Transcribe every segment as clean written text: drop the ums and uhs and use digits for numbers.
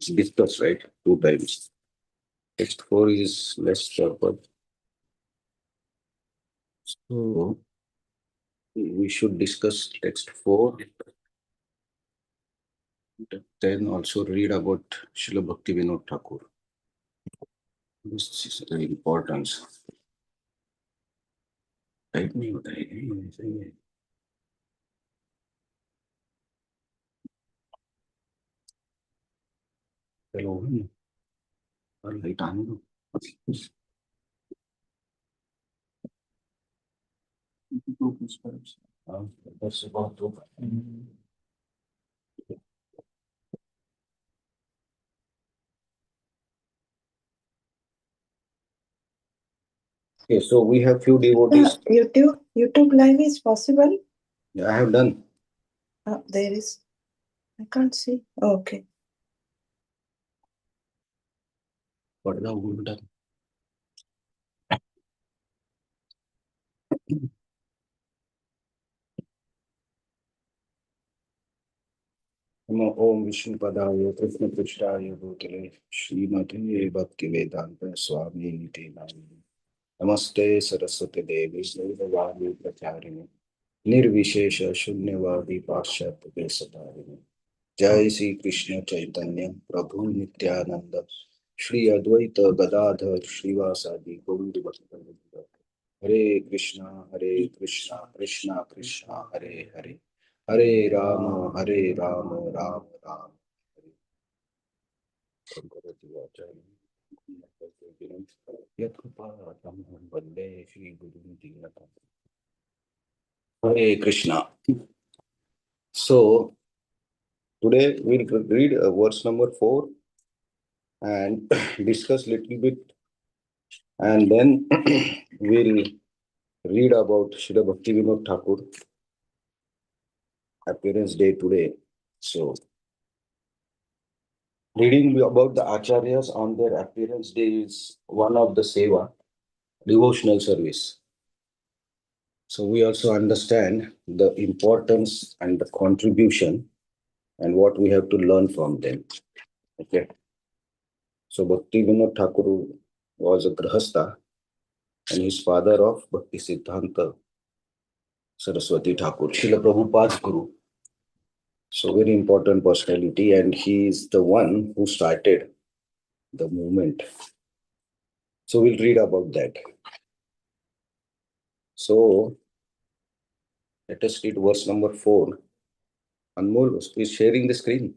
it's discussed, right? 2 times. Text 4 is less purpose. So we should discuss text 4. Then also read about Srila Bhakti Vinod Thakur. This is the importance. Type me what I hello. Light on. That's about to. Okay, so we have few devotees. YouTube live is possible? Yeah, I have done. There is. I can't see. Okay. What now we have done? नमो ओम विष्णु पदाय कृष्ण पृष्ठाय भूतले श्रीमते भक्ति वेदांत स्वामी निते नामिने नमस्ते सरस्वती देवी सर्ववादी प्रचारिणे निर्विशेष शून्यवादी पाश्चात्य देशधारिणे जय श्री कृष्ण चैतन्य प्रभु नित्यानंद श्री अद्वैत गदाधर श्रीवासादि गौर भक्त हरे कृष्णा कृष्णा कृष्णा हरे हरे हरे राम राम राम हरे वंदे श्री गुरु दीनता हरे Krishna. So today we'll read verse number 4 and discuss little bit, and then we'll read about Srila Bhakti Vinod Thakur appearance day today. So reading about the acharyas on their appearance day is one of the seva, devotional service. So we also understand the importance and the contribution and what we have to learn from them. Okay. So Bhakti Vinod Thakur was a grahastha and his father of Bhakti Siddhanta Saraswati Thakur, Srila Prabhupada's guru. So very important personality, and he is the one who started the movement. So we'll read about that. So let us read verse number 4. Anmol is sharing the screen.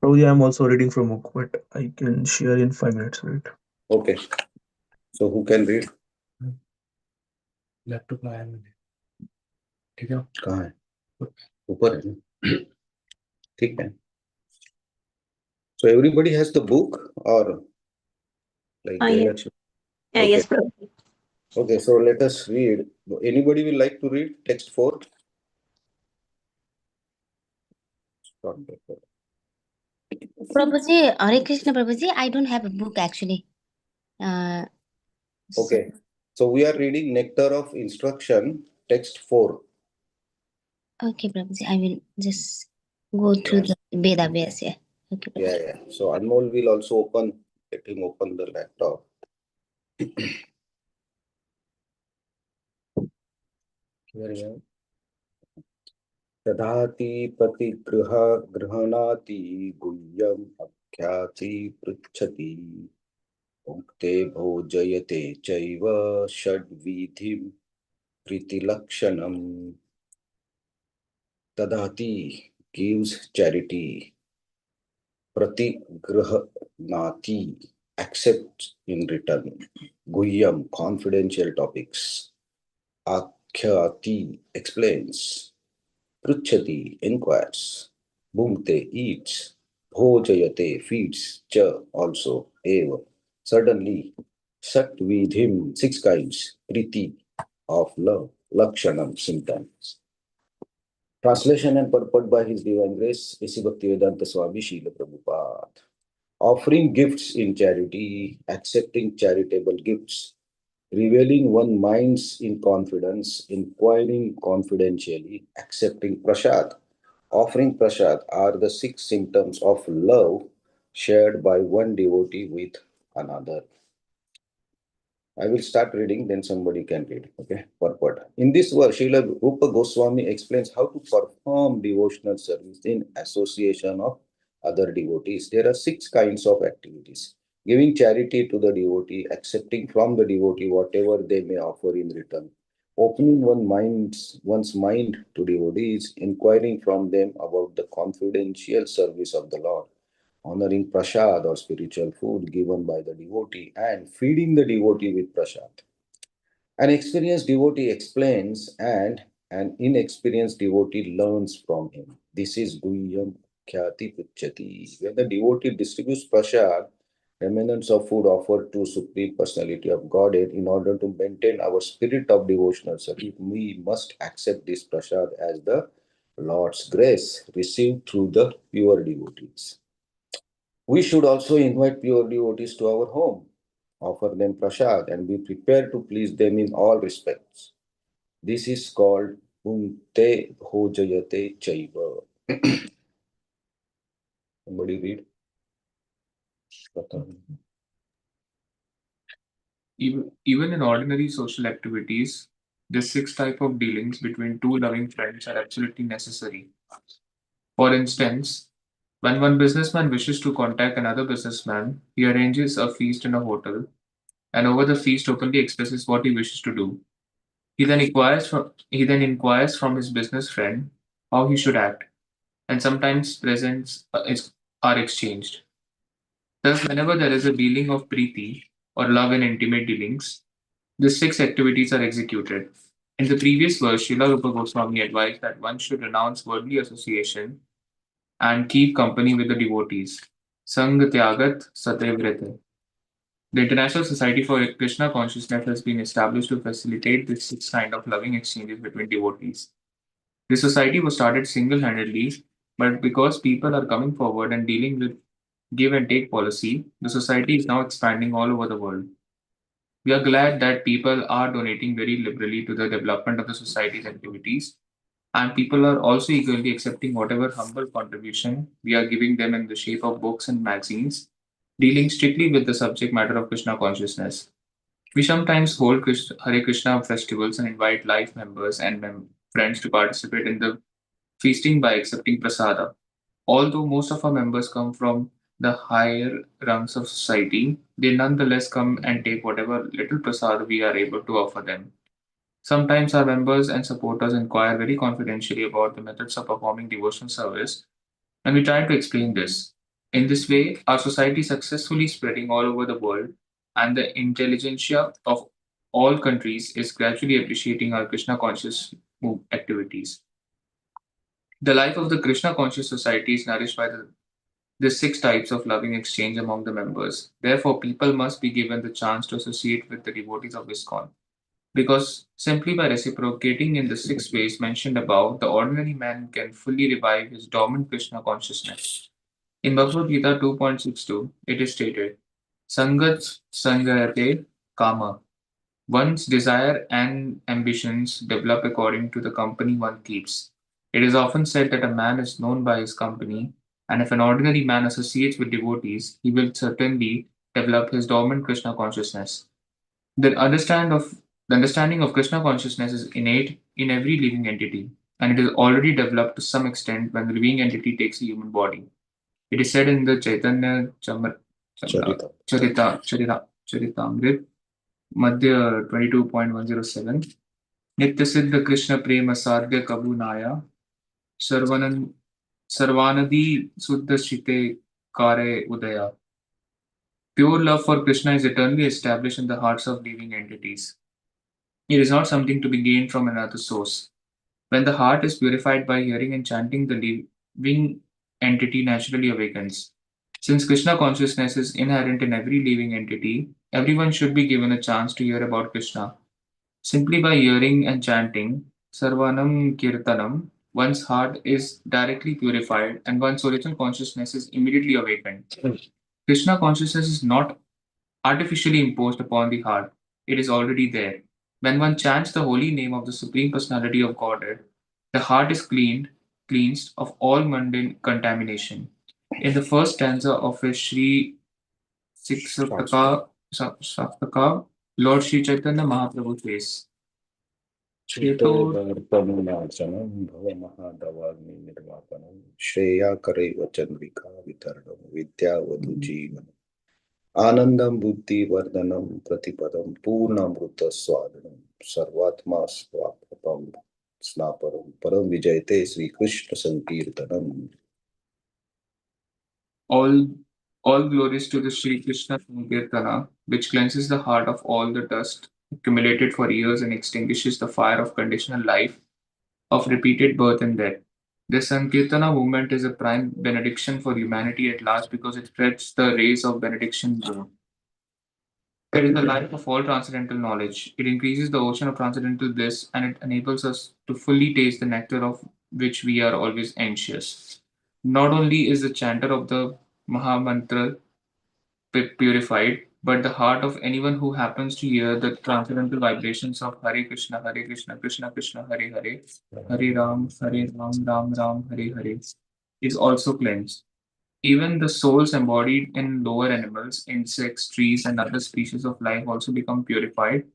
Oh yeah, I'm also reading from book, but I can share in 5 minutes, right? Okay. So who can read? Laptop लाया मैंने. ठीक है. कहाँ है? ऊपर है ना? ठीक है. So everybody has the book or like yes. Okay. Yes, Prabhu. Okay, so let us read. Anybody will like to read text 4? Prabhuji, Hare Krishna Prabhuji, I don't have a book actually. Okay, so we are reading Nectar of Instruction, text 4. Okay, Prabhuji, I will just go through the Veda Vyas. Yeah. Okay, Prabhuji. Yeah. So Anmol will also let him open the laptop. तदाति प्रतिगृह गृहणाति गुह्यम अख्याति पृच्छति उक्ते भोजयते चैव षड्विधिं प्रीतिलक्षणम्. तदाति gives charity, pratigrahnati accepts in return, guhyam confidential topics, akhyati explains, pruchhati inquires, bhungte eats, bhojayate feeds, cha also, eva suddenly, sat vidhim 6 kinds, priti of love, lakshanam symptoms. Translation and purport by His Divine Grace, A.C. Bhaktivedanta Swami Srila Prabhupada. Offering gifts in charity, accepting charitable gifts, revealing one minds in confidence, inquiring confidentially, accepting prasad, offering prasad are the 6 symptoms of love shared by one devotee with another. I will start reading, then somebody can read. Okay, purport. In this verse, Srila Rupa Goswami explains how to perform devotional service in association of other devotees. There are 6 kinds of activities: giving charity to the devotee, accepting from the devotee whatever they may offer in return, opening one's mind to devotees, inquiring from them about the confidential service of the Lord, honoring prasad or spiritual food given by the devotee, and feeding the devotee with prasad. An experienced devotee explains, and an inexperienced devotee learns from him. This is Guhyam Khyati Puchati. When the devotee distributes prasad, remnants of food offered to Supreme Personality of Godhead, in order to maintain our spirit of devotional service, we must accept this prasad as the Lord's grace received through the pure devotees. We should also invite pure devotees to our home, offer them prasad, and be prepared to please them in all respects. This is called Bhunte Bhojayate Chaiva. Somebody read? Even in ordinary social activities, the 6 types of dealings between two loving friends are absolutely necessary. For instance, when one businessman wishes to contact another businessman, he arranges a feast in a hotel and over the feast openly expresses what he wishes to do. He then inquires from his business friend how he should act, and sometimes are exchanged. Thus, whenever there is a dealing of preeti or love in intimate dealings, the 6 activities are executed. In the previous verse, Srila Rupa Goswami advised that one should renounce worldly association and keep company with the devotees. Sang Tyagat Satyavrita. The International Society for Krishna Consciousness has been established to facilitate this 6 kind of loving exchanges between devotees. The society was started single handedly, but because people are coming forward and dealing with give and take policy, the society is now expanding all over the world. We are glad that people are donating very liberally to the development of the society's activities, and people are also eagerly accepting whatever humble contribution we are giving them in the shape of books and magazines dealing strictly with the subject matter of Krishna consciousness. We sometimes hold Hare Krishna festivals and invite life members and friends to participate in the feasting by accepting prasada. Although most of our members come from the higher rungs of society, they nonetheless come and take whatever little prasad we are able to offer them. Sometimes our members and supporters inquire very confidentially about the methods of performing devotional service, and we try to explain this. In this way, our society is successfully spreading all over the world, and the intelligentsia of all countries is gradually appreciating our Krishna conscious activities. The life of the Krishna conscious society is nourished by the 6 types of loving exchange among the members. Therefore, people must be given the chance to associate with the devotees of ISKCON. Because simply by reciprocating in the 6 ways mentioned above, the ordinary man can fully revive his dormant Krishna consciousness. In Bhagavad Gita 2.62, it is stated, Sangat Sangayate Kama. One's desire and ambitions develop according to the company one keeps. It is often said that a man is known by his company, and if an ordinary man associates with devotees, he will certainly develop his dormant Krishna consciousness. The understanding of Krishna consciousness is innate in every living entity, and it is already developed to some extent when the living entity takes a human body. It is said in the Charita. Charitamrit, Madhya 22.107, Nitya Siddha Krishna Prema Sadhya Kabunaya, Sarvanadi Suddha Shite Kare Udaya. Pure love for Krishna is eternally established in the hearts of living entities. It is not something to be gained from another source. When the heart is purified by hearing and chanting, the living entity naturally awakens. Since Krishna consciousness is inherent in every living entity, everyone should be given a chance to hear about Krishna. Simply by hearing and chanting Sarvanam Kirtanam, one's heart is directly purified and one's original consciousness is immediately awakened. Krishna consciousness is not artificially imposed upon the heart, it is already there. When one chants the holy name of the Supreme Personality of Godhead, the heart is cleaned cleansed of all mundane contamination. In the first stanza of his Sri Saptaka, Lord Sri Chaitanya Mahaprabhu says, चित्तवर्तनुनाशनं भवमहादवाग्नि निर्वापनं श्रेयाकरैव Chandrika वितरणं विद्यावधु जीवनम् आनन्दं बुद्धिवर्धनं प्रतिपदं पूर्णामृतस्वादनं सर्वात्मा स्वापं स्नापरं परम विजयते Shri Krishna संकीर्तनम. All glories to the Sri Krishna Sankirtana, which cleanses the heart of all the dust accumulated for years and extinguishes the fire of conditional life, of repeated birth and death. This Sankirtana movement is a prime benediction for humanity at large because it spreads the rays of benediction. It is the life of all transcendental knowledge. It increases the ocean of transcendental bliss and it enables us to fully taste the nectar of which we are always anxious. Not only is the chanter of the Mahamantra purified, but the heart of anyone who happens to hear the transcendental vibrations of Hare Krishna, Krishna Krishna, Hare Hare, Hare Ram, Ram Ram, Hare Hare, is also cleansed. Even the souls embodied in lower animals, insects, trees, and other species of life also become purified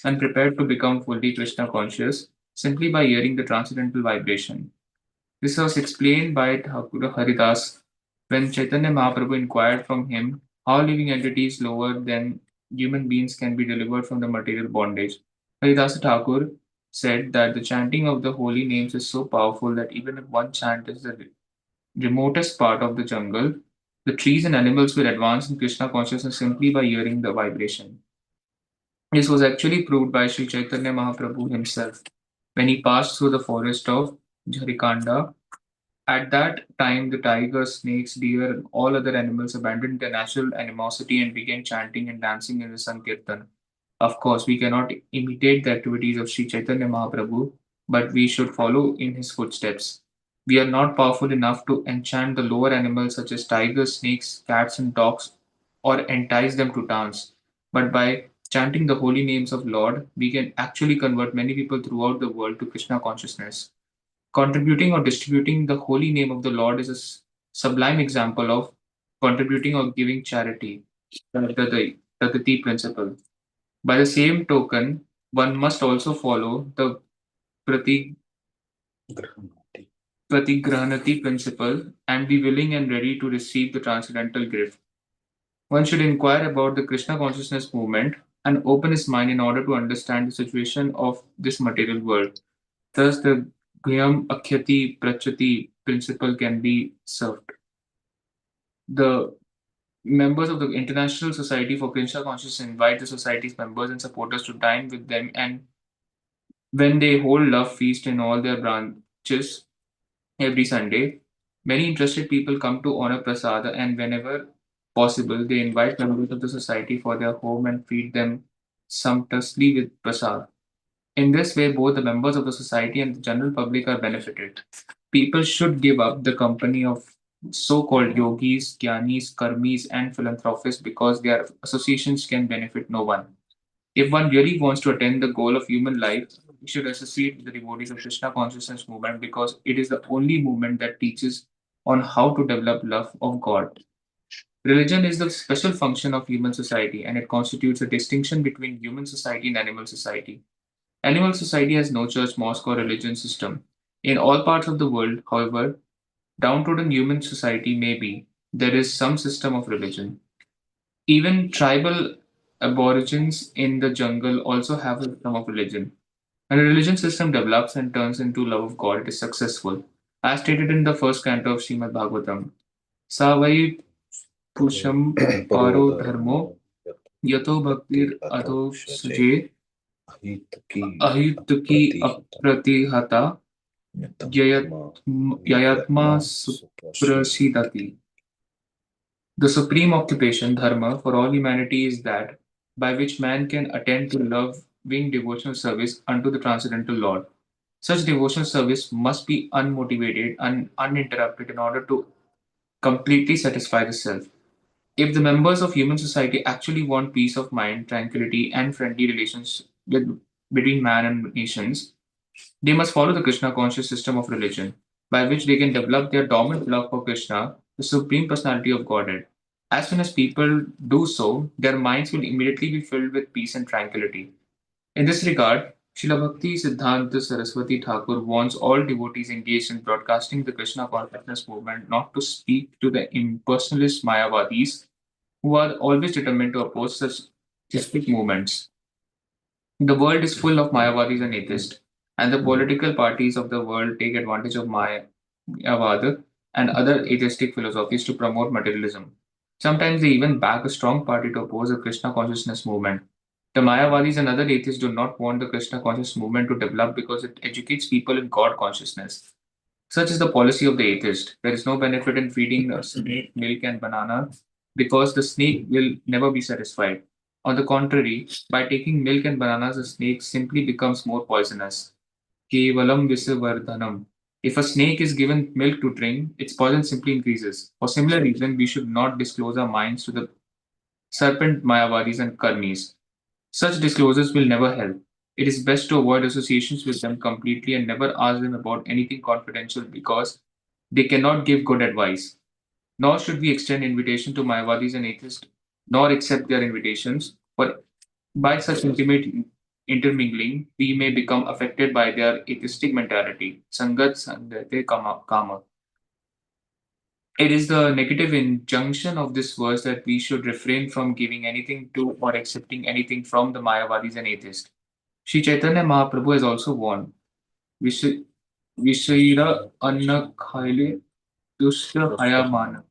and prepared to become fully Krishna conscious simply by hearing the transcendental vibration. This was explained by Thakur Haridas when Chaitanya Mahaprabhu inquired from him how living entities lower than human beings can be delivered from the material bondage. Haridasa Thakur said that the chanting of the holy names is so powerful that even if one chant is the remotest part of the jungle, the trees and animals will advance in Krishna consciousness simply by hearing the vibration. This was actually proved by Sri Chaitanya Mahaprabhu himself when he passed through the forest of Jharikanda. At that time, the tigers, snakes, deer, and all other animals abandoned their natural animosity and began chanting and dancing in the Sankirtan. Of course, we cannot imitate the activities of Sri Chaitanya Mahaprabhu, but we should follow in his footsteps. We are not powerful enough to enchant the lower animals such as tigers, snakes, cats, and dogs, or entice them to dance. But by chanting the holy names of Lord, we can actually convert many people throughout the world to Krishna consciousness. Contributing or distributing the holy name of the Lord is a sublime example of contributing or giving charity, the Pragati principle. By the same token, one must also follow the Prati Pratigrahanati principle and be willing and ready to receive the transcendental gift. One should inquire about the Krishna consciousness movement and open his mind in order to understand the situation of this material world. Thus, the Guyam Akhyati Prachati principle can be served. The members of the International Society for Krishna Consciousness invite the society's members and supporters to dine with them, and when they hold love feast in all their branches every Sunday, many interested people come to honor prasada, and whenever possible, they invite members of the society for their home and feed them sumptuously with prasad. In this way, both the members of the society and the general public are benefited. People should give up the company of so-called yogis, jnanis, karmis, and philanthropists because their associations can benefit no one. If one really wants to attain the goal of human life, we should associate with the devotees of Krishna consciousness movement because it is the only movement that teaches on how to develop love of God. Religion is the special function of human society and it constitutes a distinction between human society and animal society. Animal society has no church, mosque, or religion system. In all parts of the world, however, downtrodden human society may be, there is some system of religion. Even tribal aborigines in the jungle also have a system of religion. When a religion system develops and turns into love of God, it is successful. As stated in the first canto of Srimad Bhagavatam, Savai Pusham Paro Dharmo Yato Bhaktir Adho Suje Ahituki Apratihata Yayatma Suprasidati. The supreme occupation, dharma, for all humanity is that by which man can attend to loving devotional service unto the transcendental Lord. Such devotional service must be unmotivated and uninterrupted in order to completely satisfy the self. If the members of human society actually want peace of mind, tranquility, and friendly relations between man and nations, they must follow the Krishna conscious system of religion. by which they can develop their dormant love for Krishna, the Supreme Personality of Godhead. As soon as people do so, their minds will immediately be filled with peace and tranquility. In this regard, Srila Bhakti Siddhanta Saraswati Thakur warns all devotees engaged in broadcasting the Krishna consciousness movement not to speak to the impersonalist Mayavadis who are always determined to oppose such specific movements. The world is full of Mayavadis and atheists, and the political parties of the world take advantage of Mayavad and other atheistic philosophies to promote materialism. Sometimes they even back a strong party to oppose the Krishna consciousness movement. The Mayavadis and other atheists do not want the Krishna conscious movement to develop because it educates people in God consciousness. Such is the policy of the atheist. There is no benefit in feeding a snake milk and banana because the snake will never be satisfied. On the contrary, by taking milk and bananas, the snake simply becomes more poisonous. Kevalam visavardhanam. If a snake is given milk to drink, its poison simply increases. For similar reason, we should not disclose our minds to the serpent Mayavadis and Karnis. Such disclosures will never help. It is best to avoid associations with them completely and never ask them about anything confidential because they cannot give good advice. Nor should we extend invitation to Mayavadis and atheists, nor accept their invitations. For by such intimate intermingling, we may become affected by their atheistic mentality. Sangat sangate kama. It is the negative injunction of this verse that we should refrain from giving anything to or accepting anything from the Mayavadis and atheists. Sri Chaitanya Mahaprabhu has also warned, "Vish- Vishayira anna khaile dusya hayamana.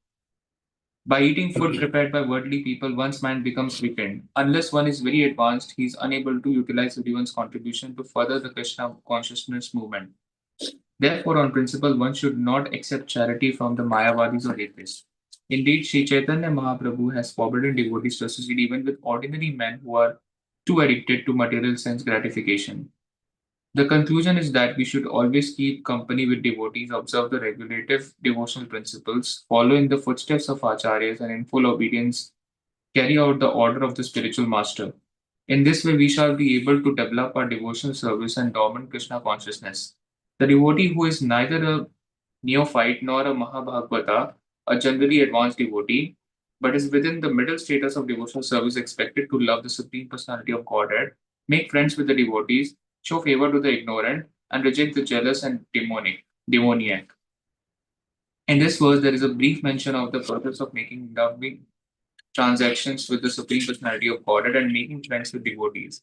By eating food prepared by worldly people, one's mind becomes weakened. Unless one is very advanced, he is unable to utilize everyone's contribution to further the Krishna consciousness movement. Therefore, on principle, one should not accept charity from the Mayavadis or atheists. Indeed, Sri Chaitanya Mahaprabhu has forbidden devotees to associate even with ordinary men who are too addicted to material sense gratification. The conclusion is that we should always keep company with devotees, observe the regulative devotional principles, follow in the footsteps of acharyas, and in full obedience carry out the order of the spiritual master. In this way, we shall be able to develop our devotional service and dormant Krishna consciousness. The devotee who is neither a neophyte nor a Mahabhagavata, a generally advanced devotee, but is within the middle status of devotional service expected to love the Supreme Personality of Godhead, make friends with the devotees, show favor to the ignorant, and reject the jealous and demoniac. In this verse, there is a brief mention of the purpose of making loving transactions with the Supreme Personality of Godhead and making friends with devotees.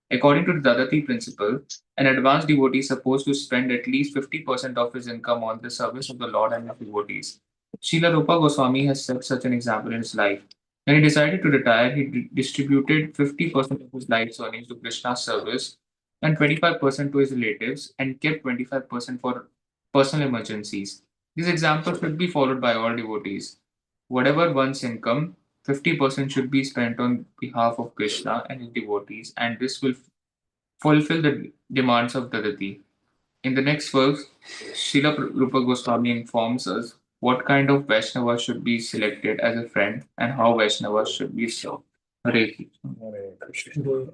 According to the Dadati principle, an advanced devotee is supposed to spend at least 50% of his income on the service of the Lord and his devotees. Srila Rupa Goswami has set such an example in his life. When he decided to retire, he distributed 50% of his life's earnings to Krishna's service and 25% to his relatives and kept 25% for personal emergencies. This example should be followed by all devotees. Whatever one's income, 50% should be spent on behalf of Krishna and his devotees, and this will fulfill the demands of Dadati. In the next verse, Srila Rupa Goswami informs us what kind of Vaishnava should be selected as a friend and how Vaishnava should be served. Hare Krishna. Hare Krishna.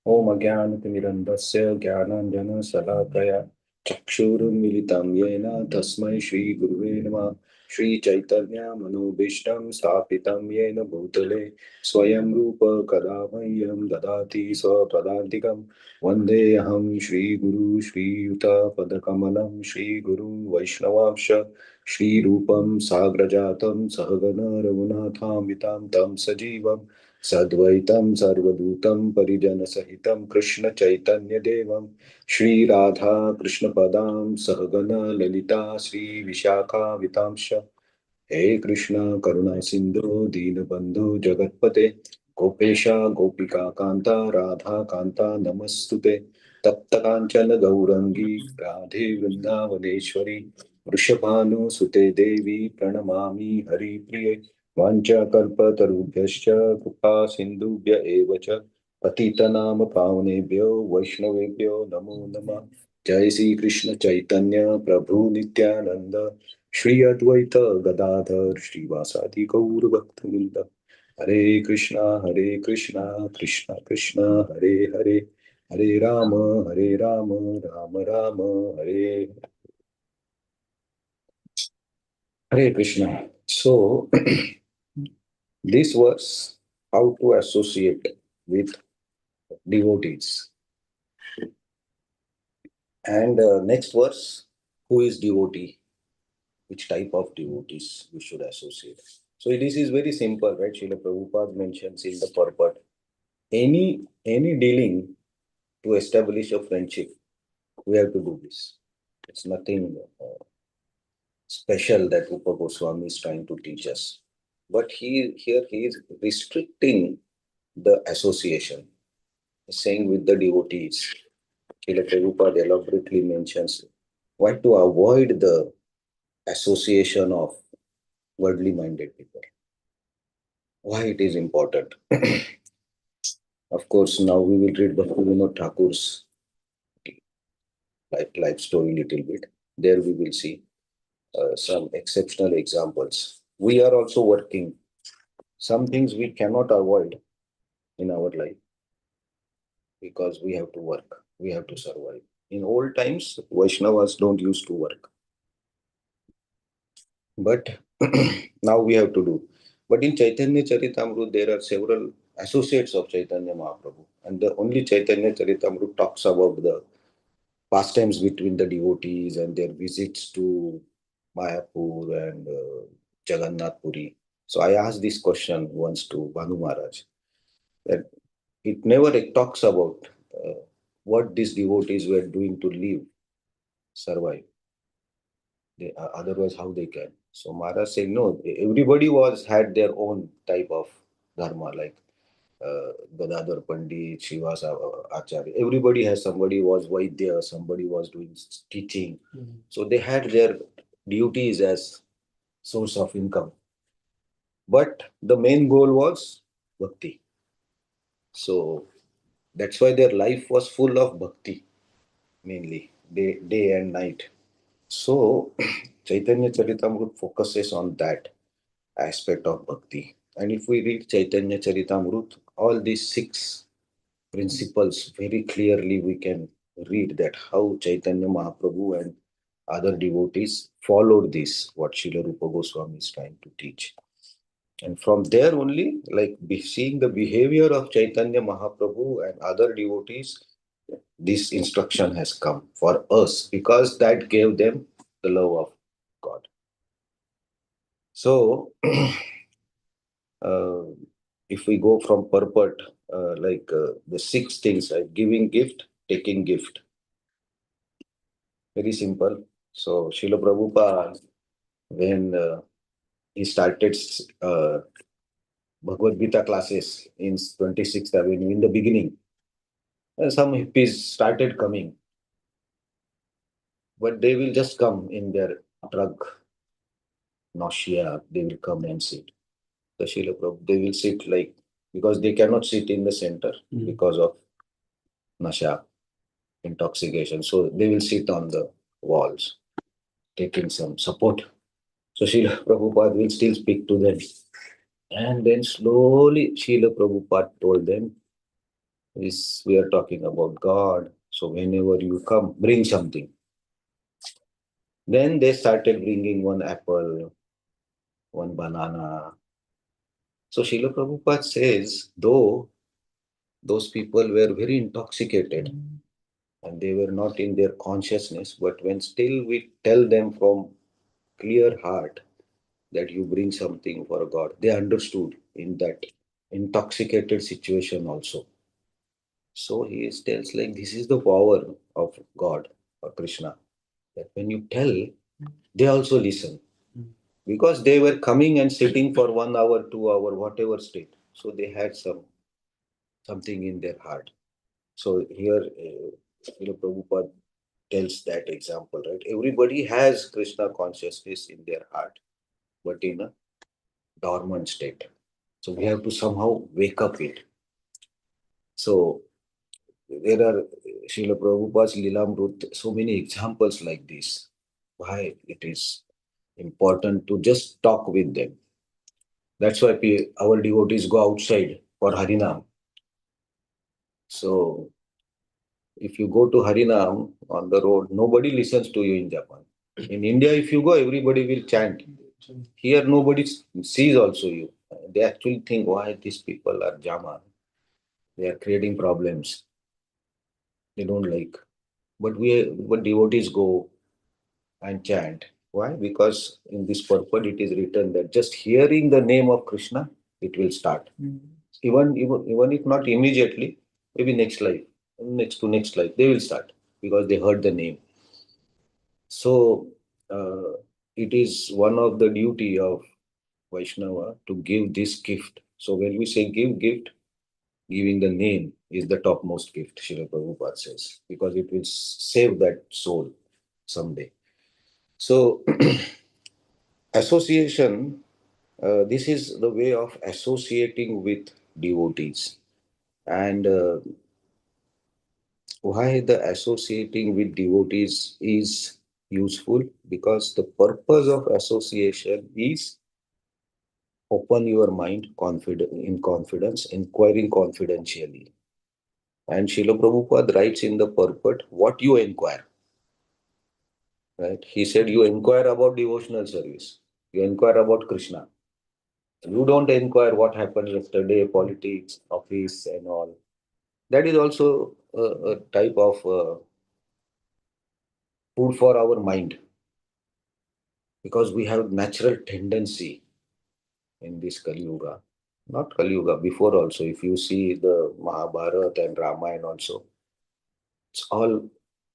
Om Ajnanatimirandasya Jnananjana Salakaya Chakshurunmilitam Yena Tasmai Shri Guruve Namah. Shri Chaitanya Manobishtam Sthapitam Yena Bhutale Swayam Rupa Kadamayyam Dadati Swapadantikam Vande Aham Shri Guru Shri Yuta Padakamalam Shri Guru Vaishnavamsha Shri Rupam Sagrajatam Sahagana Raghunatham Tam Sajivam Sadvaitam Sarvadutam Parijanasahitam Krishna Chaitanya Devam Shri Radha Krishna Padam Sahagana Lalita Sri Vishakha Vitamsha He Krishna Karuna Sindhu Dinabandhu Jagatpate Gopesha Gopika Kanta Radha Kanta Namastute Tapta Kanchana Gaurangi Radhe Vrindavaneshwari Vrishabhanu Sute Devi Pranamami Hari Priye वाञ्छाकल्पतरुभ्यश्च कृपा सिन्धुभ्य एव च पतितनाम पावनेभ्यो वैष्णवेभ्यो नमो नमः जय श्री कृष्ण चैतन्य प्रभु नित्यानंद श्री अद्वैत गदाधर श्रीवासादि गौर भक्तवृंद हरे कृष्णा कृष्णा कृष्णा हरे हरे हरे राम राम राम हरे Hare Krishna. So, this was how to associate with devotees. And next verse, who is devotee? Which type of devotees we should associate? So this is very simple, right? Srila Prabhupada mentions in the purport. Any dealing to establish a friendship, we have to do this. It's nothing special that Rupa Goswami is trying to teach us. But he is restricting the association, saying with the devotees. Srila Prabhupada elaborately mentions why to avoid the association of worldly minded people. Why it is important. Of course, now we will read Bhaktivinoda Thakur's life story little bit. There we will see some exceptional examples. We are also working. Some things we cannot avoid in our life because we have to work, we have to survive. In old times, Vaishnavas don't used to work. But now we have to do. But in Chaitanya Charitamrita, there are several associates of Chaitanya Mahaprabhu. And the only Chaitanya Charitamrita talks about the pastimes between the devotees and their visits to Mayapur and Jagannath Puri. So I asked this question once to Bhanu Maharaj, that it never talks about what these devotees were doing to live, survive. Otherwise, how they can? So Maharaj said, no, everybody had their own type of dharma, like Gadadhar Pandit, Srivasa Acharya. Everybody has, somebody was Vaidya, somebody was doing teaching. So they had their duties as source of income. But the main goal was bhakti. So that's why their life was full of bhakti, mainly day and night. So Chaitanya Charitamrita focuses on that aspect of bhakti. And if we read Chaitanya Charitamrita, all these 6 principles very clearly we can read that how Chaitanya Mahaprabhu and other devotees followed this, what Srila Rupa Goswami is trying to teach. And from there only, like seeing the behavior of Chaitanya Mahaprabhu and other devotees, this instruction has come for us because that gave them the love of God. So, if we go from purport, the 6 things, like giving gift, taking gift. Very simple. So, Srila Prabhupada, when he started Bhagavad Gita classes in 26th Avenue in the beginning, some hippies started coming. But they will just come in their drug nausea, they will come and sit. The Srila Prabhupada, they will sit like, because they cannot sit in the center because of nasha, intoxication. So they will sit on the walls, taking some support. So Srila Prabhupada will still speak to them. And then slowly Srila Prabhupada told them, we are talking about God. So whenever you come, bring something. Then they started bringing one apple, one banana. So Srila Prabhupada says, though those people were very intoxicated and they were not in their consciousness, but when still we tell them from clear heart that you bring something for God, they understood in that intoxicated situation also. So he tells like this is the power of God or Krishna, that when you tell, they also listen. Because they were coming and sitting for 1 hour, 2 hour, whatever state. So they had something in their heart. So here, Prabhupada tells that example, right? Everybody has Krishna consciousness in their heart, but in a dormant state. So we have to somehow wake up it. So there are Srila Prabhupada's Lilamrut, so many examples like this. Why it is important to just talk with them. That's why our devotees go outside for Harinam. So if you go to Harinam on the road, nobody listens to you in Japan. In India, if you go, everybody will chant Here nobody sees also you. They actually think why these people are Jama. They are creating problems. They don't like. But devotees go and chant. Why? Because in this purport it is written that just hearing the name of Krishna, it will start. Even if not immediately, maybe next life, next life, they will start because they heard the name. So it is one of the duty of Vaishnava to give this gift. So when we say give gift, giving the name is the topmost gift, Srila Prabhupada says, because it will save that soul someday. So association, this is the way of associating with devotees. And why the associating with devotees is useful? Because the purpose of association is open your mind in confidence, inquiring confidentially. And Srila Prabhupada writes in the purport, what you inquire. Right? He said, you inquire about devotional service. You inquire about Krishna. You don't inquire what happened yesterday, politics, office, and all. That is also a type of food for our mind. Because we have natural tendency in this Kali Yuga. Not Kali Yuga, before also. If you see the Mahabharata and Ramayana also, it's all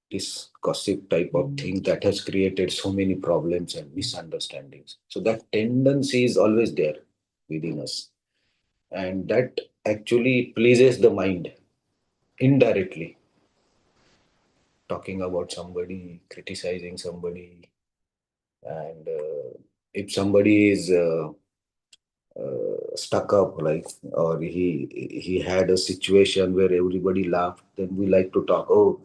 this gossip type of thing that has created so many problems and misunderstandings. So that tendency is always there within us. And that actually pleases the mind indirectly. Talking about somebody, criticizing somebody, and if somebody is stuck up, like, or he had a situation where everybody laughed, then we like to talk. Oh,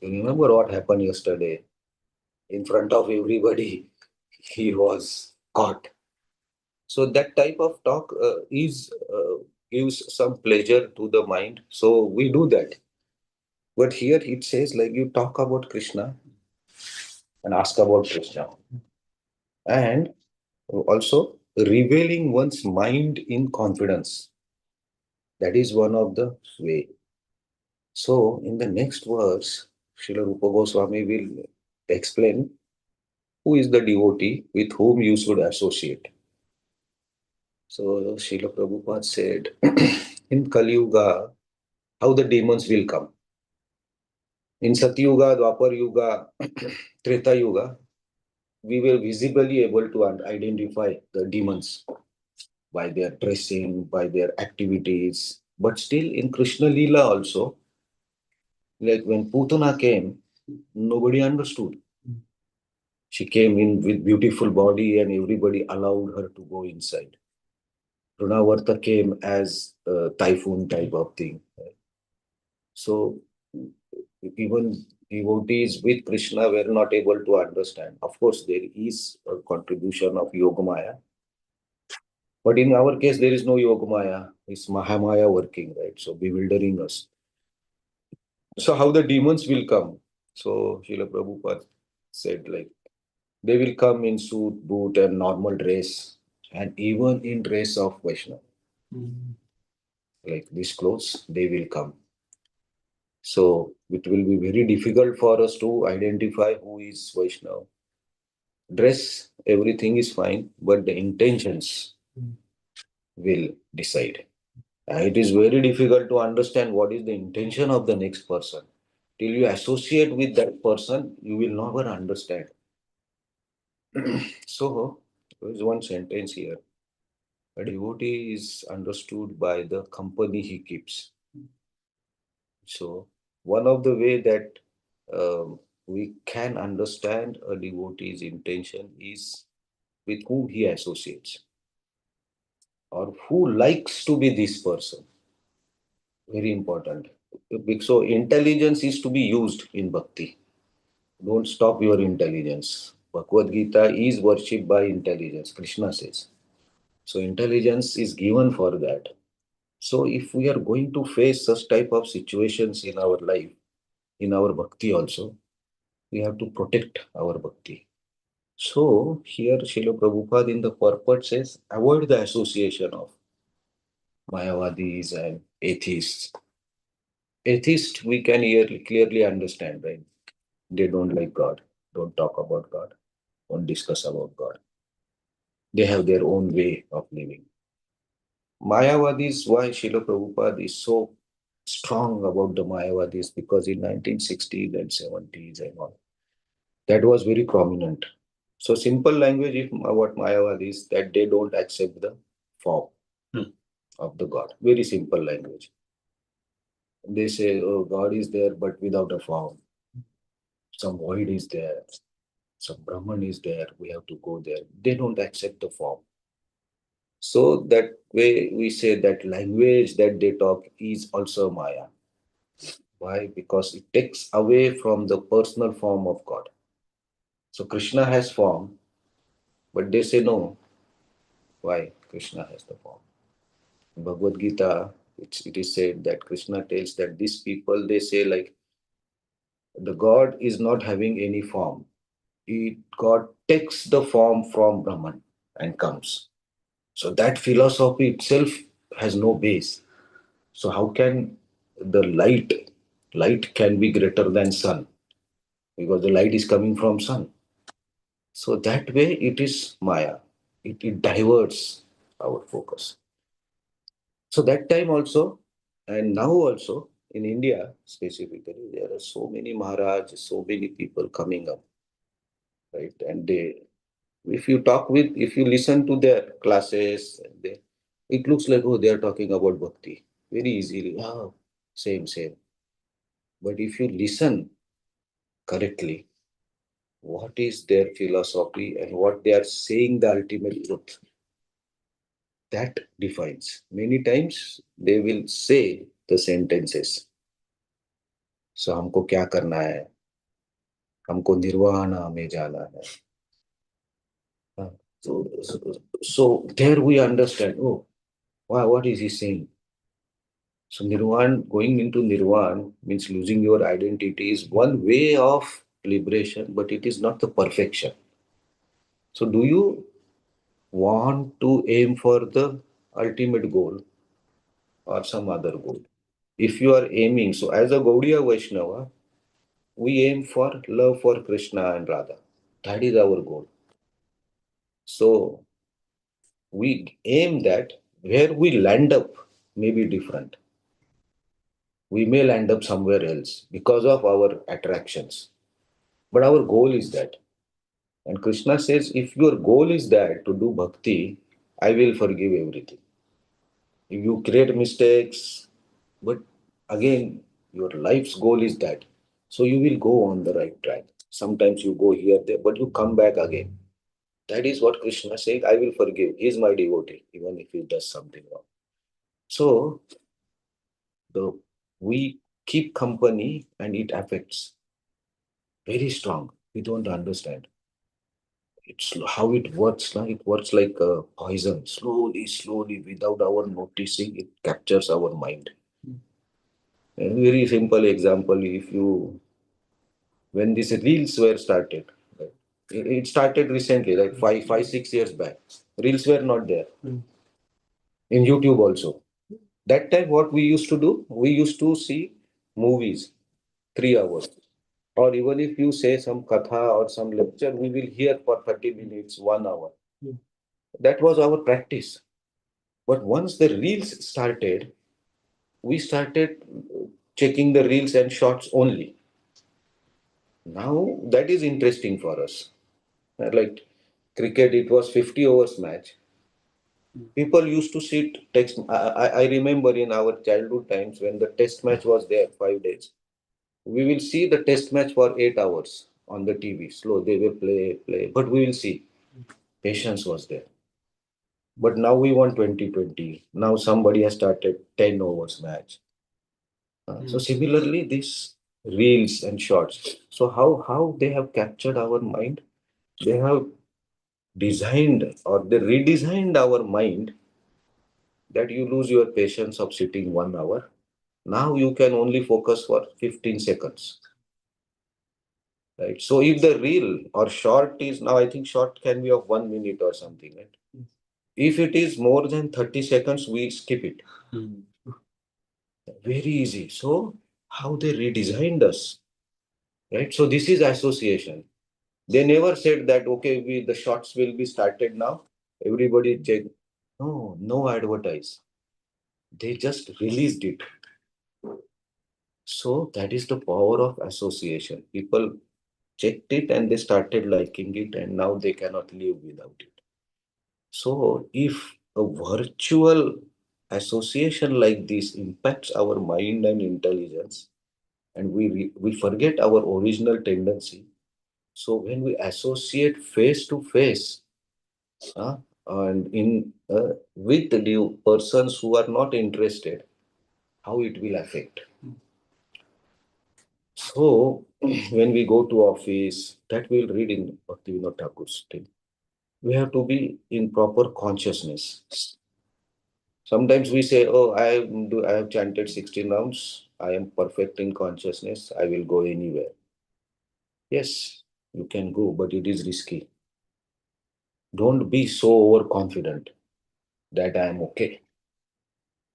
you remember what happened yesterday? In front of everybody, he was caught. So that type of talk gives some pleasure to the mind. So we do that. But here it says like you talk about Krishna and ask about Krishna. And also revealing one's mind in confidence. That is one of the way. So in the next verse, Srila Rupa Goswami will explain who is the devotee with whom you should associate. So Srila Prabhupada said, in Kali Yuga, how the demons will come. In Satyuga, Dwapar Yuga, Treta Yuga, we were visibly able to identify the demons by their dressing, by their activities. But still in Krishna Leela also, like when Putana came, nobody understood. She came in with beautiful body and everybody allowed her to go inside. Runavarta came as a typhoon type of thing. So even devotees with Krishna were not able to understand. Of course, there is a contribution of Yogamaya. But in our case, there is no Yogamaya. It's Mahamaya working, right? So bewildering us. So how the demons will come? So Srila Prabhupada said, like, they will come in suit, boot, and normal dress, and even in dress of Vaishnava. Like these clothes, they will come. So it will be very difficult for us to identify who is Vaishnava. Dress, everything is fine, but the intentions will decide. And it is very difficult to understand what is the intention of the next person. Till you associate with that person, you will never understand. So, there is one sentence here. A devotee is understood by the company he keeps. So, one of the way that we can understand a devotee's intention is with whom he associates or who likes to be this person. Very important. So, intelligence is to be used in bhakti. Don't stop your intelligence. Bhagavad Gita is worshipped by intelligence, Krishna says. So, intelligence is given for that. So, if we are going to face such type of situations in our life, in our bhakti also, we have to protect our bhakti. So here Srila Prabhupada in the purport says, avoid the association of Mayavadis and atheists. Atheists we can clearly understand, right? They don't like God, don't talk about God, don't discuss about God. They have their own way of living. Mayavadis, why Srila Prabhupada is so strong about the Mayavadis, because in 1960s and 70s and all, that was very prominent. So simple language if about Mayavadis, that they don't accept the form of the God. Very simple language. They say, oh, God is there, but without a form. Some void is there. Some Brahman is there. We have to go there. They don't accept the form. So that way we say that language that they talk is also Maya. Why? Because it takes away from the personal form of God. So Krishna has form, but they say no. Why? Krishna has the form. In Bhagavad Gita, it is said that Krishna tells that these people, they say like, the God is not having any form. God takes the form from Brahman and comes. So that philosophy itself has no base. So how can the light can be greater than sun? Because the light is coming from sun. So that way it is Maya. It diverts our focus. So that time also, and now also in India specifically, there are so many Maharaj, so many people coming up, right? And they, if you listen to their classes, it looks like, oh, they are talking about bhakti very easily. Oh, same. But if you listen correctly, what is their philosophy and what they are saying, the ultimate truth, that defines. Many times they will say the sentences. So हमको क्या करना है, हमको निर्वाण में जाना है. So there we understand, oh, wow, what is he saying? So nirvana, going into nirvana means losing your identity is one way of liberation, but it is not the perfection. So do you want to aim for the ultimate goal or some other goal? If you are aiming, so as a Gaudiya Vaishnava, we aim for love for Krishna and Radha. That is our goal. So we aim that where we land up may be different. We may land up somewhere else because of our attractions. But our goal is that. And Krishna says, if your goal is that to do bhakti, I will forgive everything. If you create mistakes, but again, your life's goal is that. So you will go on the right track. Sometimes you go here, there, but you come back again. That is what Krishna said, I will forgive. He is my devotee, even if he does something wrong. So we keep company and it affects very strong. We don't understand. It's how it works. It works like a poison. Slowly, without our noticing, it captures our mind. A very simple example, when these reels were started, right? It started recently, like 6 years back. Reels were not there. In YouTube also. That time, what we used to do, we used to see movies, 3 hours. Or even if you say some katha or some lecture, we will hear for 30 minutes, 1 hour. That was our practice. But once the reels started, we started checking the reels and shorts only. Now that is interesting for us. Like cricket, it was 50 overs match. People used to sit text. I remember in our childhood times when the test match was there 5 days, we will see the test match for 8 hours on the TV. Slow, they will play, but we will see. Patience was there. But now we want 2020. Now somebody has started 10 overs match. So similarly, these reels and shorts. So how they have captured our mind? They have designed or they redesigned our mind that you lose your patience of sitting 1 hour. Now you can only focus for 15 seconds. right? So if the reel or short is now, I think short can be of 1 minute or something, right? If it is more than 30 seconds, we skip it. Very easy. So how they redesigned us, right? So this is association. They never said that, okay, the shots will be started now. Everybody check. No, no advertise. They just released it. So that is the power of association. People checked it and they started liking it, and now they cannot live without it. So if a virtual association like this impacts our mind and intelligence, and we forget our original tendency. So when we associate face to face, and in with the persons who are not interested, how it will affect. So when we go to office, that we'll read in Bhaktivinoda Thakur's thing. We have to be in proper consciousness. Sometimes we say, "Oh, I have chanted 16 rounds. I am perfect in consciousness. I will go anywhere." Yes, you can go, but it is risky. Don't be so overconfident that I am okay.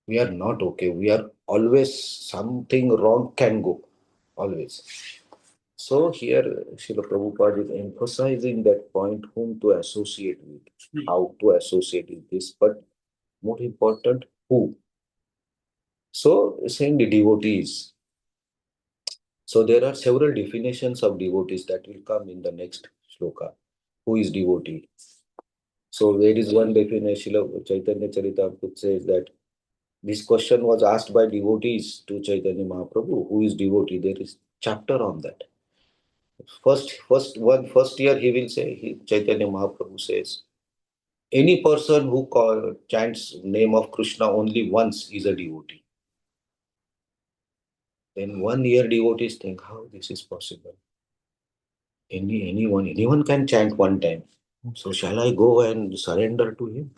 We are not okay. We are always something wrong can go. Always. So here Srila Prabhupada is emphasizing that point, whom to associate with, how to associate with this, but more important, who. So saying the devotees. So there are several definitions of devotees that will come in the next shloka. Who is devotee? So there is one definition of Chaitanya Charitamrita says that this question was asked by devotees to Chaitanya Mahaprabhu. Who is devotee? There is chapter on that. First year he will say, Chaitanya Mahaprabhu says, any person who chants name of Krishna only once is a devotee. Then 1 year devotees think, how this is possible? Anyone can chant one time. So shall I go and surrender to him?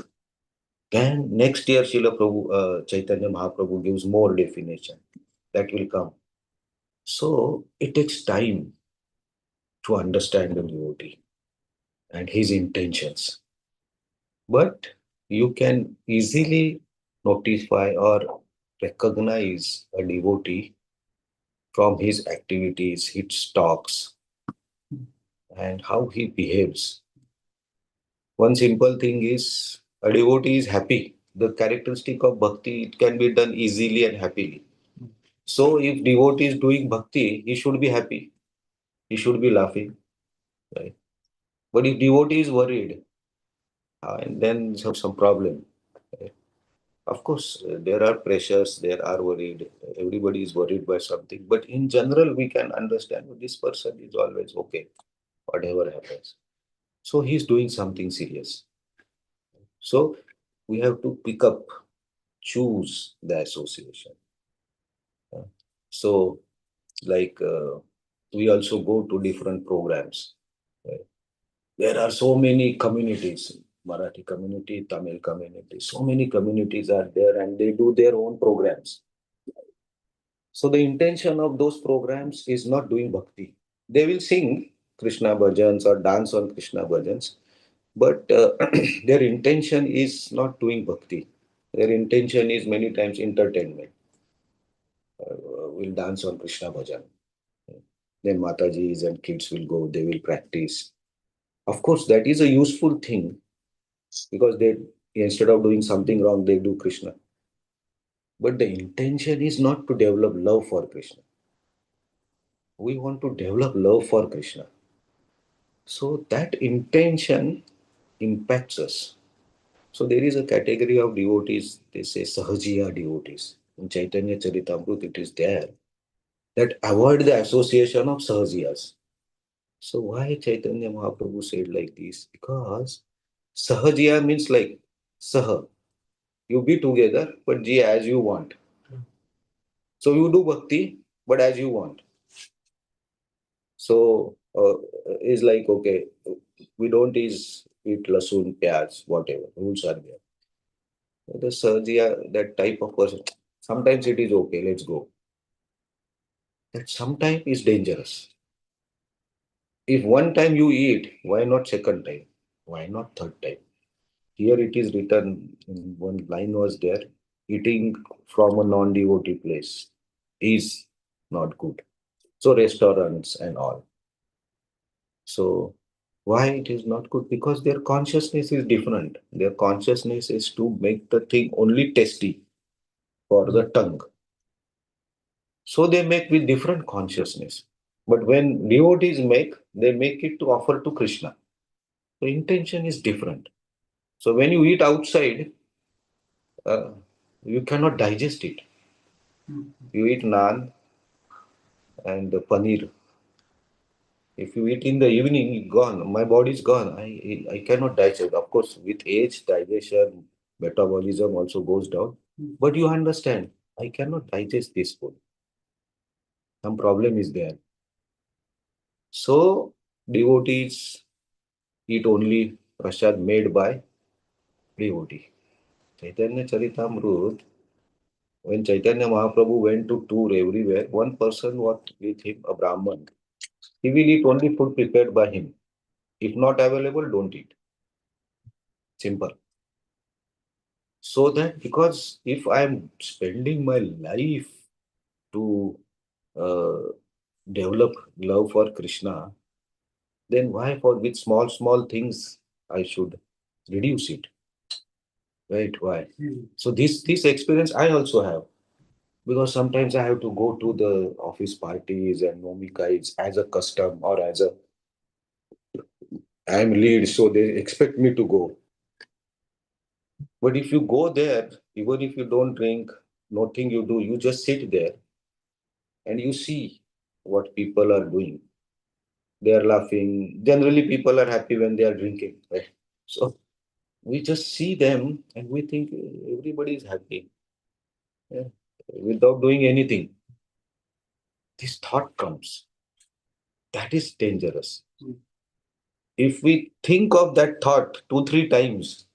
And next year Chaitanya Mahaprabhu gives more definition. That will come. So it takes time to understand the devotee and his intentions. But you can easily notify or recognize a devotee from his activities, his talks, and how he behaves. One simple thing is a devotee is happy. The characteristic of bhakti, it can be done easily and happily. So if devotee is doing bhakti, he should be happy. He should be laughing. Right? But if devotee is worried, and then have some problem. Right? Of course, there are pressures, there are worried. Everybody is worried by something. But in general, we can understand this person is always okay, whatever happens. So he's doing something serious. So we have to choose the association. So, like we also go to different programs. Right? There are so many communities, Marathi community, Tamil community, so many communities are there and they do their own programs. So the intention of those programs is not doing bhakti. They will sing Krishna bhajans or dance on Krishna bhajans, but their intention is not doing bhakti. Their intention is many times entertainment. Will dance on Krishna bhajan. Then Matajis and kids will go, they will practice. Of course, that is a useful thing because they, instead of doing something wrong, they do Krishna. But the intention is not to develop love for Krishna. We want to develop love for Krishna. So that intention impacts us. So there is a category of devotees, they say Sahajiya devotees. In Chaitanya Charitamrita, it is there that avoid the association of Sahajiyas. So why Chaitanya Mahaprabhu said like this? Because Sahajiya means like Saha. You be together, but Jiya as you want. So you do bhakti, but as you want. So is like, okay, we don't eat lasun, pyaz, whatever, rules are there. The Sahajiya, that type of person, sometimes it is okay, let's go. That sometimes is dangerous. If one time you eat, why not second time? Why not third time? Here it is written in one line was there, eating from a non-devotee place is not good. So restaurants and all. So why it is not good? Because their consciousness is different. Their consciousness is to make the thing only tasty for the tongue. So they make with different consciousness. But when devotees make, they make it to offer to Krishna. The intention is different. So when you eat outside, you cannot digest it. You eat naan and paneer. If you eat in the evening, it's gone. My body is gone. I cannot digest. Of course, with age, digestion, metabolism also goes down. But you understand, I cannot digest this food. Some problem is there. So devotees eat only prasad made by devotee. Chaitanya Charitamrut, when Chaitanya Mahaprabhu went to tour everywhere, one person was with him, a Brahman. He will eat only food prepared by him. If not available, don't eat. Simple. So that because if I'm spending my life to uh, develop love for Krishna, then why for with small things I should reduce it? Right? Why? So this experience I also have because sometimes I have to go to the office parties and nomikites as a custom or as a I'm lead, so they expect me to go. But if you go there, even if you don't drink, nothing you do, you just sit there and you see what people are doing. They are laughing. Generally, people are happy when they are drinking. Right? So we just see them and we think everybody is happy, yeah, without doing anything. This thought comes. That is dangerous. If we think of that thought 2-3 times,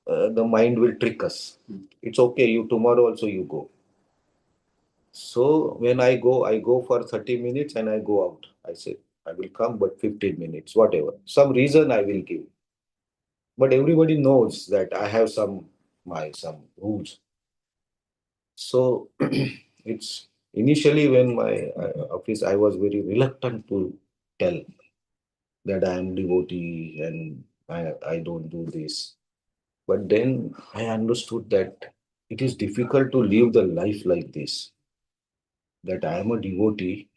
the mind will trick us. It's okay. You tomorrow also you go. So when I go for 30 minutes and I go out. I say, I will come, but 15 minutes, whatever. Some reason I will give. But everybody knows that I have some rules. So it's initially when my office, I was very reluctant to tell that I am devotee and I don't do this. But then I understood that it is difficult to live the life like this. That I am a devotee.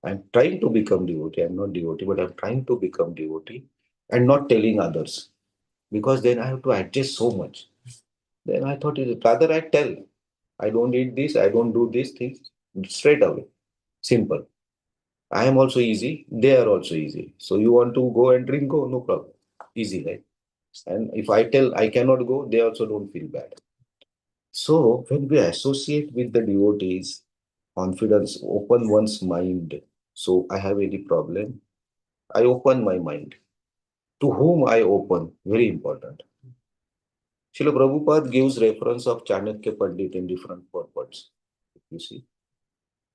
I'm trying to become devotee. I'm not devotee, but I'm trying to become devotee and not telling others because then I have to adjust so much. Then I thought, rather I tell, I don't eat this, I don't do these things straight away. Simple. I am also easy. They are also easy. So you want to go and drink, go, no problem. Easy, right? And if I tell I cannot go, they also don't feel bad. So when we associate with the devotees, confidence, open one's mind. So I have any problem, I open my mind. To whom I open, very important. Srila Prabhupada gives reference of Chanakya Pandit in different purports. You see,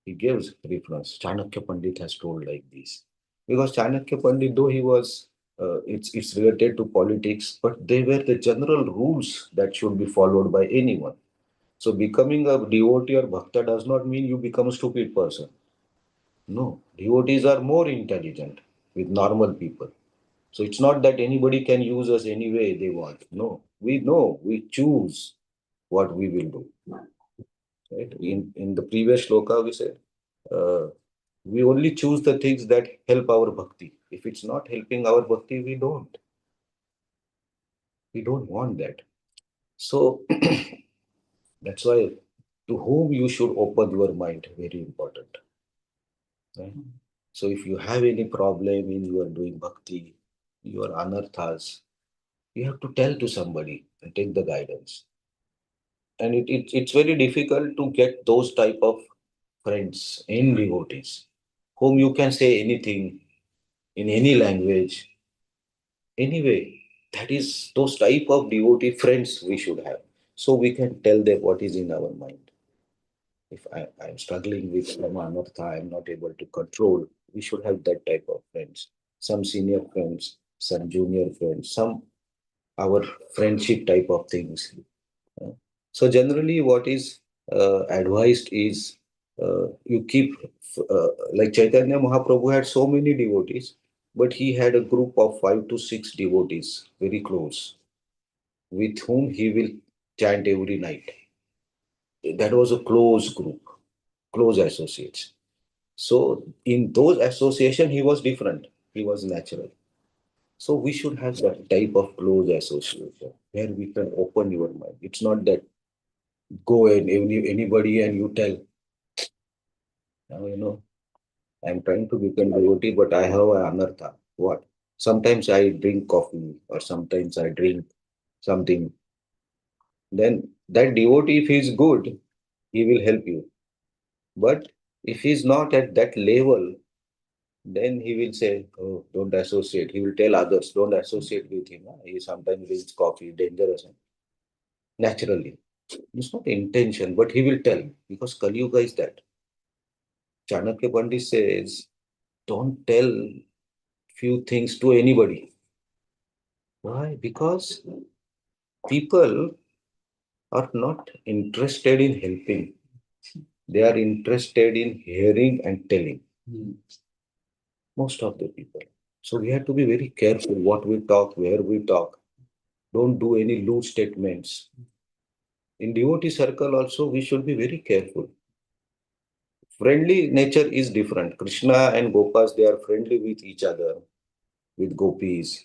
he gives reference. Chanakya Pandit has told like this. Because Chanakya Pandit, though he was, it's related to politics, but they were the general rules that should be followed by anyone. So becoming a devotee or bhakta does not mean you become a stupid person. No, devotees are more intelligent with normal people. So it's not that anybody can use us any way they want. No, we know, we choose what we will do. Right? In the previous shloka, we said, uh, we only choose the things that help our bhakti. If it's not helping our bhakti, we don't. We don't want that. So that's why to whom you should open your mind, very important. Right? So if you have any problem in your doing bhakti, your anarthas, you have to tell to somebody and take the guidance. And it's very difficult to get those type of friends in devotees whom you can say anything in any language. Anyway, that is those type of devotee friends we should have. So we can tell them what is in our mind. If I'm struggling with some anartha, I'm not able to control, We should have that type of friends. Some senior friends, some junior friends, some our friendship type of things. So generally, what is advised is you keep like Chaitanya Mahaprabhu had so many devotees, but he had a group of 5 to 6 devotees, very close, with whom he will chant every night. That was a close group, close associates. So in those association, he was different. He was natural. So we should have that type of close association where we can open your mind. It's not that go and anybody and you tell, now, I'm trying to become devotee, but I have an anartha. What? Sometimes I drink coffee or sometimes I drink something. Then that devotee, if he's good, he will help you. But if he's not at that level, then he will say, oh, don't associate. He will tell others, don't associate with him. He sometimes drinks coffee, dangerous. Naturally. It's not intention, but he will tell because Kali Yuga is that. Chanakya Pandit says, don't tell few things to anybody. Why? Because people are not interested in helping. They are interested in hearing and telling. Most of the people. So we have to be very careful what we talk, where we talk. Don't do any loose statements. In devotee circle also, we should be very careful. Friendly nature is different. Krishna and Gopas, they are friendly with each other, with gopis.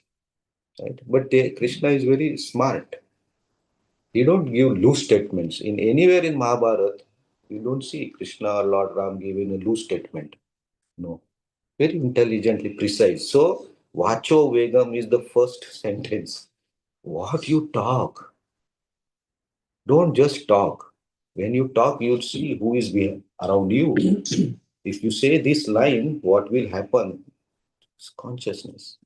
Right? But Krishna is very smart. He don't give loose statements. In anywhere in Mahabharata, you don't see Krishna or Lord Ram giving a loose statement. No. Very intelligently precise. So, Vacho Vegam is the first sentence. What you talk. Don't just talk. When you talk, you'll see who is around you. If you say this line, what will happen? It's consciousness.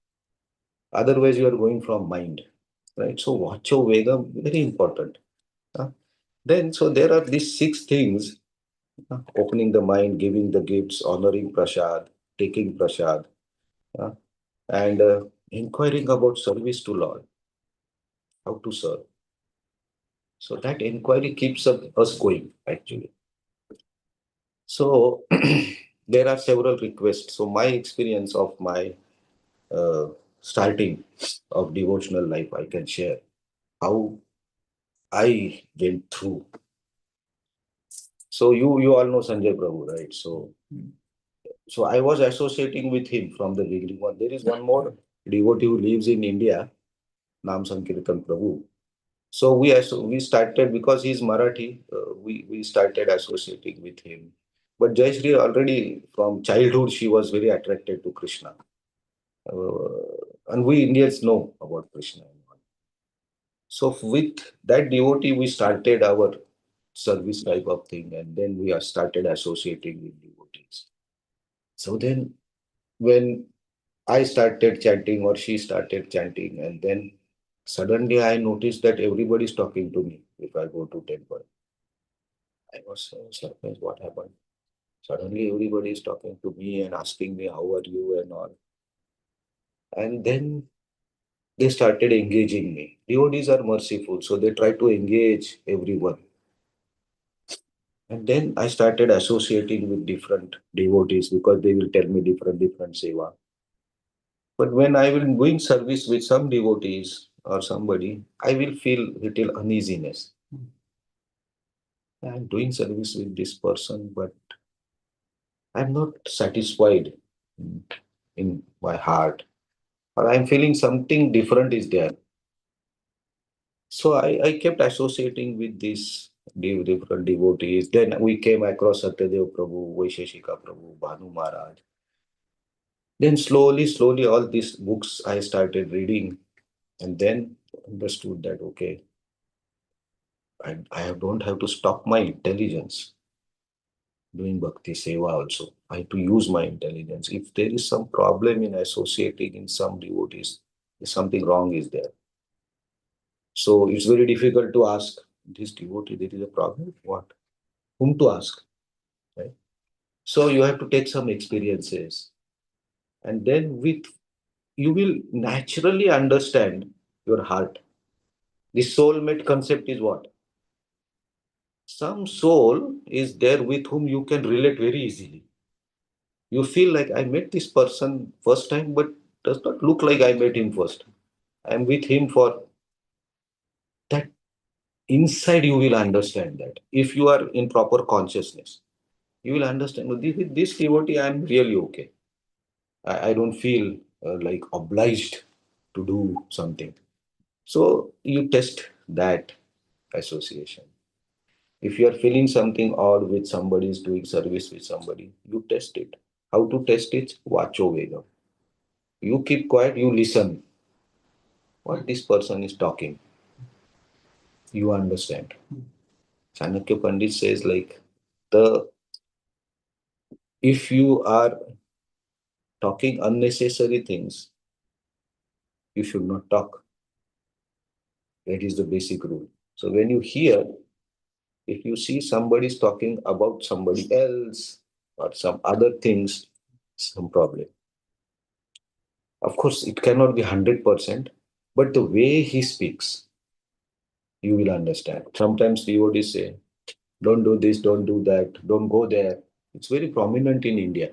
Otherwise, you are going from mind. Right? So, Vacho Vegam, very important. Then, so there are these 6 things: opening the mind, giving the gifts, honoring prasad, taking prasad, and inquiring about service to Lord, how to serve. So that inquiry keeps us going, actually. So there are several requests. So my experience of my uh, starting of devotional life, I can share how I went through. So you all know Sanjay Prabhu, right? So I was associating with him from the beginning. There is one more devotee who lives in India, Nam Sankirtan Prabhu. So we started because he's Marathi. We started associating with him. But Jayashree already from childhood she was very attracted to Krishna, and we Indians know about Krishna. So with that devotee we started our service type of thing, and then we are started associating with devotees. So then when I started chanting or she started chanting, and then suddenly I noticed that everybody is talking to me if I go to temple. I was so surprised what happened. Suddenly everybody is talking to me and asking me how are you and all. And then they started engaging me. Devotees are merciful, so they try to engage everyone. And then I started associating with different devotees because they will tell me different seva. But when I will doing service with some devotees or somebody, I will feel little uneasiness. I'm doing service with this person, but I'm not satisfied in my heart, or I'm feeling something different is there. So I kept associating with these different devotees. Then we came across Satyadev Prabhu, Vaisheshika Prabhu, Bhanu Maharaj. Then slowly, all these books I started reading, and then understood that okay, I don't have to stop my intelligence doing bhakti seva also. I have to use my intelligence. If there is some problem in associating in some devotees, something wrong is there. So it's very difficult to ask this devotee, there is a problem. What? Whom to ask? Right? So you have to take some experiences. And then you will naturally understand your heart. The soulmate concept is what? Some soul is there with whom you can relate very easily. You feel like I met this person first time, but does not look like I met him first. I'm with him for that. Inside, you will understand that. If you are in proper consciousness, you will understand, "No, with this devotee, I'm really okay. I don't feel like obliged to do something." So you test that association. If you are feeling something odd with somebody is doing service with somebody, you test it. How to test it? Vacho Vegam. You keep quiet, you listen what this person is talking. You understand. Chanakya Pandit says like if you are talking unnecessary things, you should not talk. That is the basic rule. So when you hear, if you see somebody is talking about somebody else or some other things, some problem. Of course, it cannot be 100%, but the way he speaks, you will understand. Sometimes devotees say, don't do this, don't do that, don't go there. It's very prominent in India.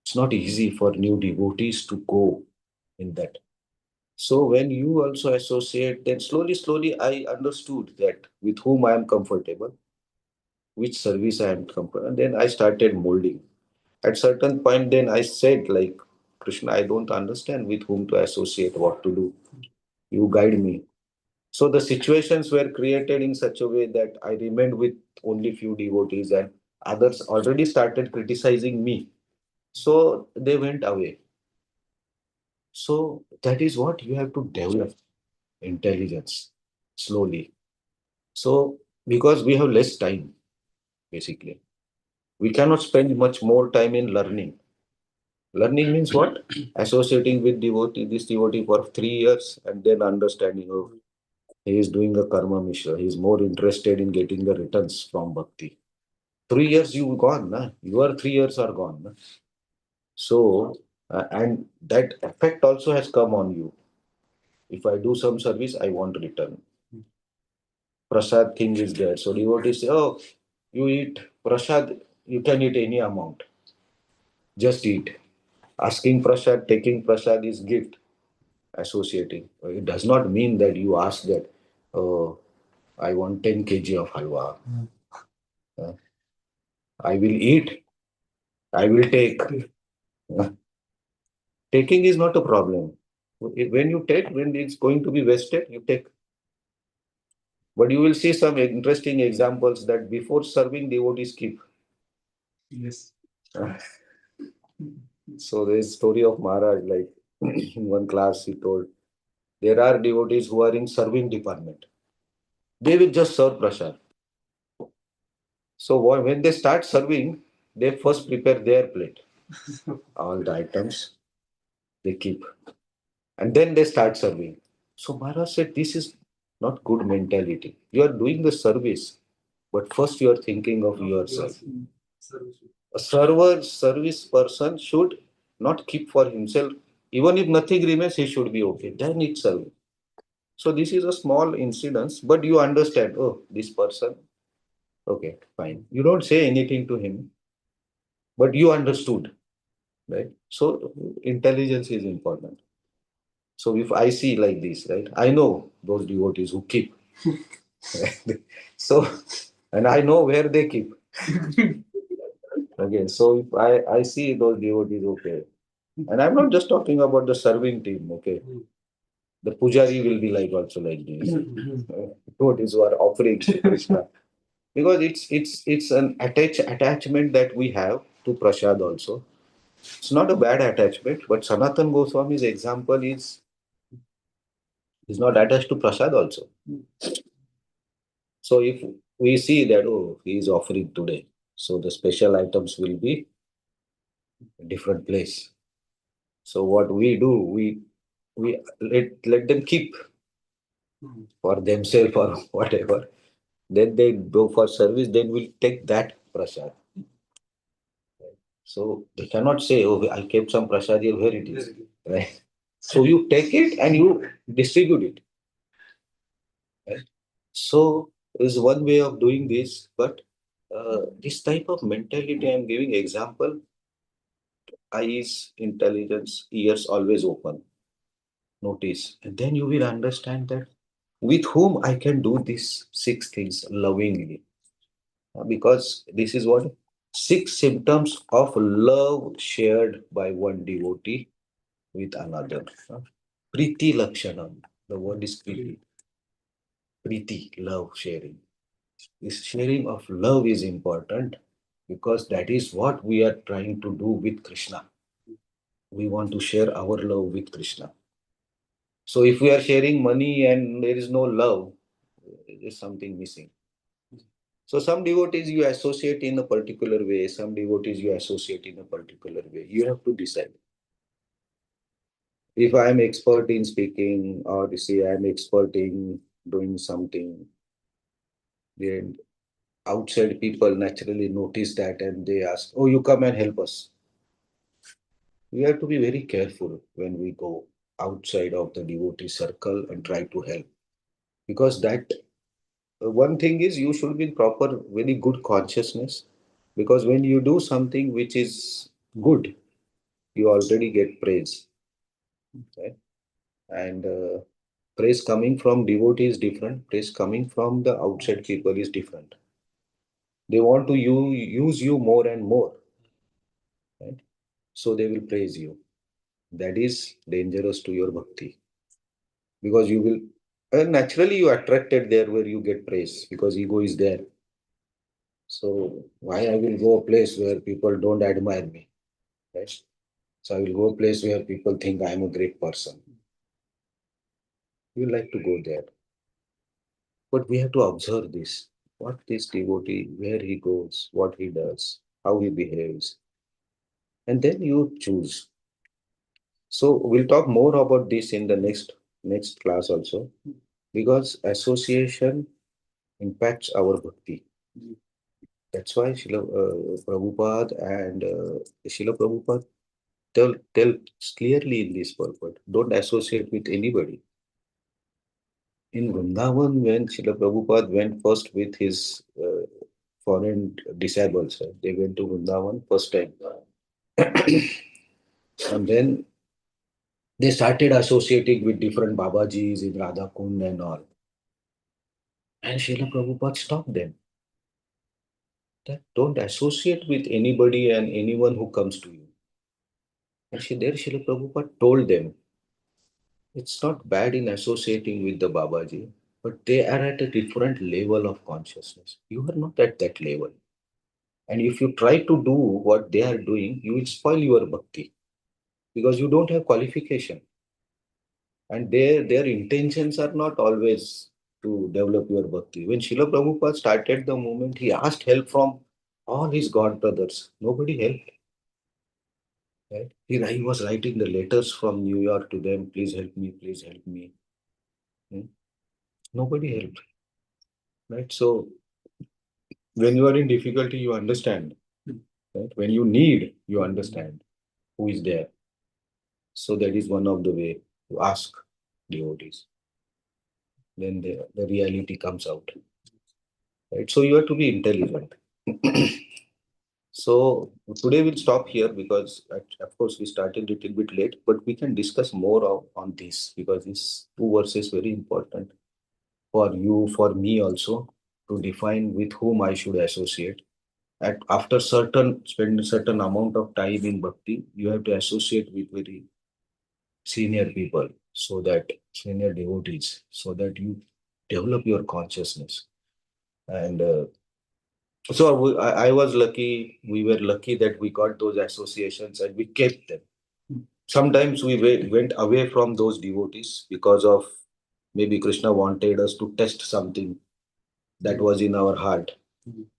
It's not easy for new devotees to go in that. So when you also associate, then slowly, I understood that with whom I am comfortable, which service I am comfortable. And then I started molding. At certain point, then I said like, Krishna, I don't understand with whom to associate, what to do. You guide me. So the situations were created in such a way that I remained with only few devotees and others already started criticizing me. So they went away. So that is what you have to develop intelligence slowly. So because we have less time, basically, we cannot spend much more time in learning. Learning means what? Associating with devotee, this devotee for 3 years and then understanding, oh, he is doing a karma mishra. He is more interested in getting the returns from bhakti. 3 years you gone, na? Your 3 years are gone. Na? So, and that effect also has come on you. If I do some service, I want return. Prasad thing is there. So devotees say, oh, you eat prasad, you can eat any amount. Just eat. Asking prasad, taking prasad is gift. Associating. It does not mean that you ask that, oh, I want 10 kg of halwa. I will eat. I will take. Taking is not a problem. When you take, when it's going to be wasted, you take. But you will see some interesting examples that before serving, devotees keep. Yes. So there's a story of Maharaj, like in one class he told, there are devotees who are in serving department. They will just serve prasad. So when they start serving, they first prepare their plate. All the items they keep. And then they start serving. So Maharaj said, this is not good mentality. You are doing the service, but first you are thinking of yourself. A service person should not keep for himself. Even if nothing remains, he should be okay. Then it's service. So this is a small incidence, but you understand, oh, this person, okay, fine. You don't say anything to him, but you understood, right? So intelligence is important. So if I see like this, right, I know those devotees who keep. So, and I know where they keep. Okay, so if I see those devotees, okay. And I'm not just talking about the serving team, okay. The pujari will be like also like this. Devotees who are offering to Krishna. Because it's an attachment that we have to prasad also. It's not a bad attachment, but Sanatan Goswami's example is not attached to prasad also. So if we see that, oh, he is offering today, so the special items will be a different place. So what we do, we let them keep for themselves or whatever. Then they go for service, then we'll take that prasad. So they cannot say, oh, I kept some prasad here, where it is, right? So you take it and you distribute it. Right? So is one way of doing this, but this type of mentality, I'm giving example, eyes, intelligence, ears always open, notice, and then you will understand that with whom I can do these six things lovingly. Because this is what six symptoms of love shared by one devotee with another. Priti Lakshanam. The word is Priti. Priti, love sharing. This sharing of love is important because that is what we are trying to do with Krishna. We want to share our love with Krishna. So if we are sharing money and there is no love, there is something missing. So some devotees you associate in a particular way, some devotees you associate in a particular way. You have to decide. If I am expert in speaking, or you see I am expert in doing something, then outside people naturally notice that and they ask, oh, you come and help us. We have to be very careful when we go outside of the devotee circle and try to help. Because that one thing is you should be in proper, very good consciousness. Because when you do something which is good, you already get praise. Okay? And praise coming from devotee is different. Praise coming from the outside people is different. They want to use you more and more. Right? So they will praise you. That is dangerous to your bhakti. Because you will, and naturally you are attracted there where you get praise because ego is there. So why I will go a place where people don't admire me? Right? So I will go a place where people think I am a great person. You like to go there. But we have to observe this. What this devotee, where he goes, what he does, how he behaves. And then you choose. So we'll talk more about this in the next class also. Because association impacts our bhakti. That's why Prabhupada and Srila Prabhupada tell clearly in this purport, don't associate with anybody. In Vrindavan, when Srila Prabhupada went first with his foreign disciples, they went to Vrindavan first time. And then they started associating with different Babajis in Radha Kund and all. And Srila Prabhupada stopped them. That don't associate with anybody and anyone who comes to you. And there Srila Prabhupada told them, it's not bad in associating with the Babaji, but they are at a different level of consciousness. You are not at that level. And if you try to do what they are doing, you will spoil your bhakti because you don't have qualification. And their intentions are not always to develop your bhakti. When Srila Prabhupada started the movement, he asked help from all his god brothers. Nobody helped. Right? He was writing the letters from New York to them, please help me, please help me. Nobody helped. Right? So when you are in difficulty, you understand. Right? When you need, you understand who is there. So that is one of the way to ask devotees. Then the reality comes out. Right? So you have to be intelligent. So today we'll stop here because of course we started a little bit late, but we can discuss more on this because these two verses very important for you, for me also, to define with whom I should associate. After spend a certain amount of time in bhakti, you have to associate with very senior people, so that senior devotees, so that you develop your consciousness. And so I was lucky, we were lucky that we got those associations and we kept them. Sometimes we went away from those devotees because of maybe Krishna wanted us to test something that was in our heart.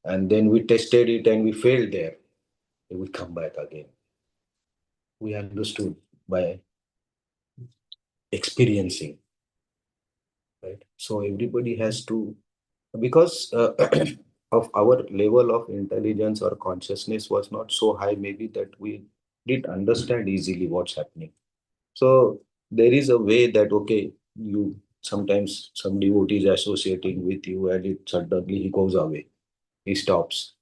And then we tested it and we failed there. We come back again. We understood by experiencing, right? So everybody has to, because of our level of intelligence or consciousness was not so high, maybe that we didn't understand easily what's happening. So there is a way that, okay, you sometimes some devotee is associating with you and it suddenly he goes away, he stops.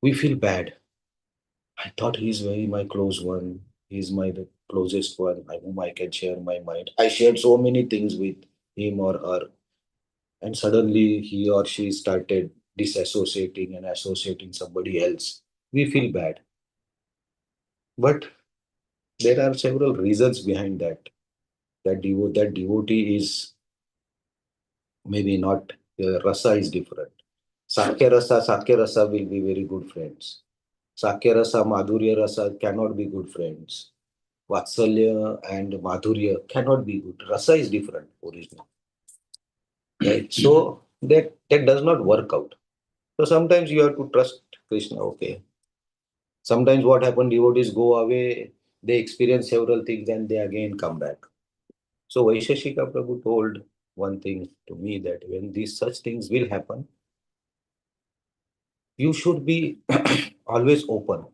We feel bad. I thought he's very my close one. He's my the closest one, whom I can share my mind. I shared so many things with him or her, and suddenly he or she started disassociating and associating somebody else. We feel bad. But there are several reasons behind that. That devotee is maybe not, rasa is different. Sakya rasa will be very good friends. Sakya rasa, Madhurya rasa cannot be good friends. Vatsalya and Madhurya cannot be good. Rasa is different, original. Right? So that does not work out. So sometimes you have to trust Krishna. Okay. Sometimes what happens, devotees go away, they experience several things and they again come back. So Vaisheshika Prabhu told one thing to me, that when these such things will happen, you should be always open.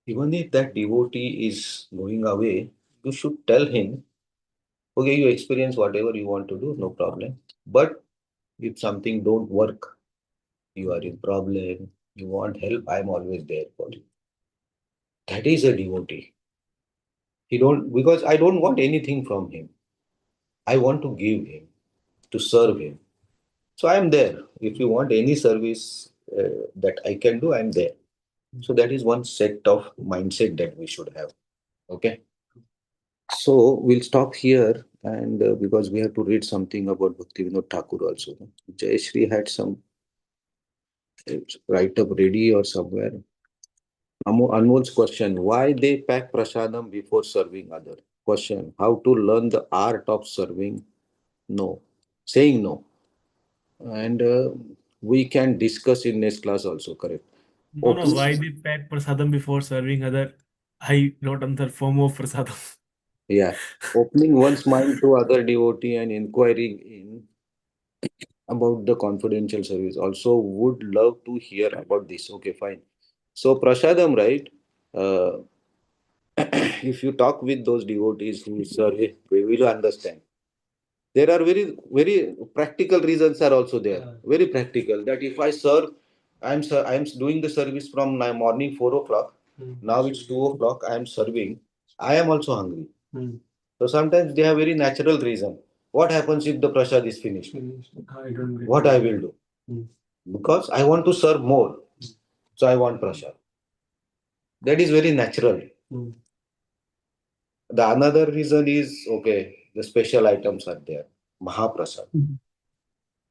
Even if that devotee is going away, you should tell him, okay, you experience whatever you want to do, no problem. But if something don't work, you are in problem, you want help, I am always there for you. That is a devotee. He don't, because I don't want anything from him. I want to give him, to serve him. So I am there. If you want any service that I can do, I am there. So that is one set of mindset that we should have. Okay. So we'll stop here, and because we have to read something about Bhaktivinoda Thakur also. Jayashree had some write up ready or somewhere. Anmol's question: why they pack prasadam before serving other? Question: how to learn the art of serving no, saying no, and we can discuss in next class also. Correct. No, no, Okay. why they pack prasadam before serving other? I wrote on the form of prasadam. Yeah. Opening one's mind to other devotee and inquiring in about the confidential service. Also, would love to hear about this. Okay, fine. So, Prasadam, right? Uh, if you talk with those devotees who serve, we will understand. There are very, very practical reasons are also there. Very practical. That if I serve, I'm doing the service from my morning 4 o'clock. Now it's 2 o'clock. I am serving. I am also hungry. So sometimes they have very natural reason. What happens if the prasad is finished? I don't get What I will do? Because I want to serve more. So I want prasad. That is very natural. The another reason is, okay, the special items are there. Mahaprasad.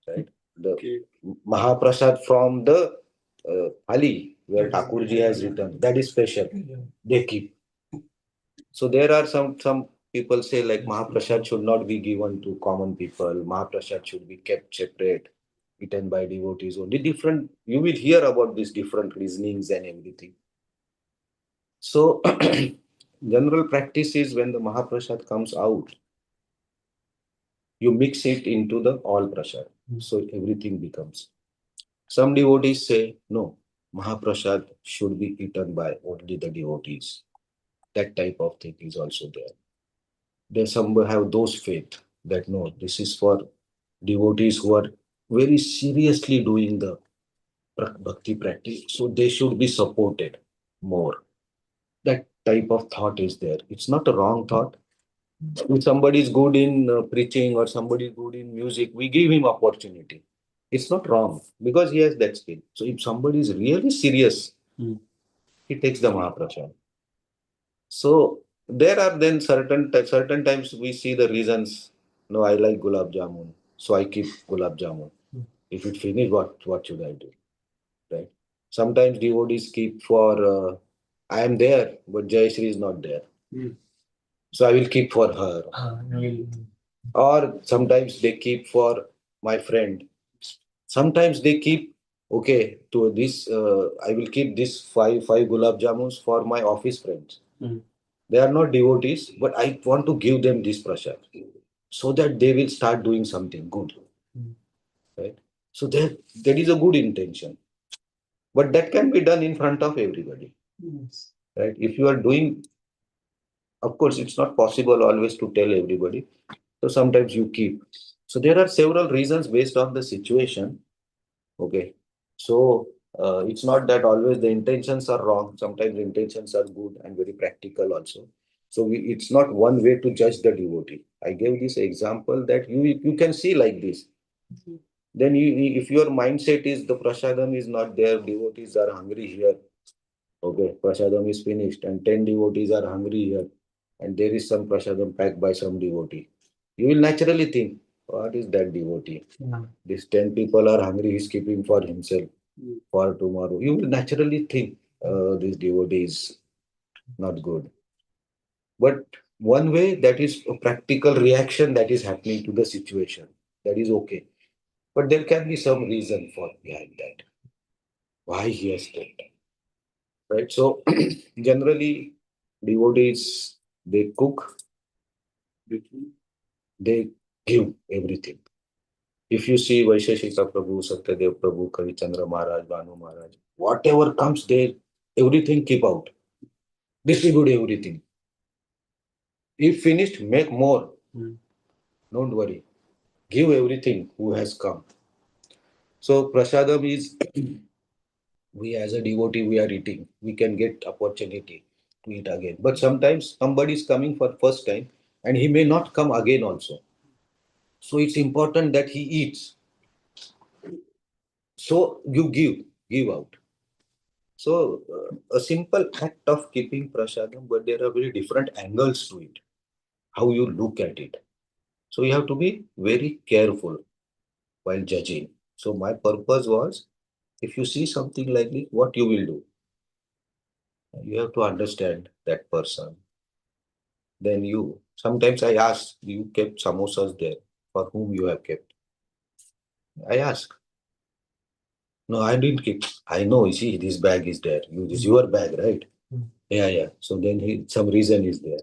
Right? The Mahaprasad from the Ali, where Thakurji has written, that is special. They keep. So there are some people say like Mahaprasad should not be given to common people. Mahaprasad should be kept separate, eaten by devotees only. Different, you will hear about these different reasonings and everything. So general practice is when the Mahaprasad comes out, you mix it into the all prasad. So everything becomes. Some devotees say, no, Mahaprasad should be eaten by only the devotees. That type of thing is also there. Then some have those faith that no, this is for devotees who are very seriously doing the bhakti practice. So they should be supported more. That type of thought is there. It's not a wrong thought. If somebody is good in preaching or somebody is good in music, we give him opportunity. It's not wrong because he has that skill. So if somebody is really serious, he takes the Mahaprasad. So there are then certain times we see the reasons. No, I like gulab jamun, so I keep gulab jamun. If it finish, what should I do? Right? Sometimes devotees keep for I am there, but Jayashree is not there. So I will keep for her. Or sometimes they keep for my friend. Sometimes they keep, okay, to this, I will keep this five gulab jamuns for my office friends. They are not devotees, but I want to give them this prasad so that they will start doing something good. Right? So there is a good intention, but that can be done in front of everybody, right? If you are doing, of course, it's not possible always to tell everybody. So sometimes you keep. So there are several reasons based on the situation. Okay. So it's not that always the intentions are wrong. Sometimes the intentions are good and very practical also. So it's not one way to judge the devotee. I gave this example that you can see like this. Then if your mindset is the prasadam is not there, devotees are hungry here. Okay, prasadam is finished and 10 devotees are hungry here, and there is some prasadam packed by some devotee. You will naturally think, what is that devotee? These 10 people are hungry, he's keeping for himself for tomorrow. You will naturally think, this devotee is not good. But one way, that is a practical reaction that is happening to the situation. That is okay. But there can be some reason for behind that. Why he has done that. Right? So generally, devotees, they cook, they give everything. If you see Vaisheshika Prabhu, Satyadev Prabhu, Kavichandra Maharaj, Banu Maharaj, whatever comes there, everything keep out. Distribute everything. If finished, make more. Don't worry. Give everything who has come. So prasadam is, we as a devotee, we are eating. We can get opportunity to eat again. But sometimes somebody is coming for first time and he may not come again also. So it's important that he eats. So you give out. So a simple act of keeping prasadam, but there are very different angles to it, how you look at it. So you have to be very careful while judging. So my purpose was, if you see something like this, what you will do? You have to understand that person. Then sometimes I ask, you kept samosas there, for whom you have kept? I ask. No, I didn't keep. I know, you see, this bag is there. This is your bag, right? Yeah. So then some reason is there.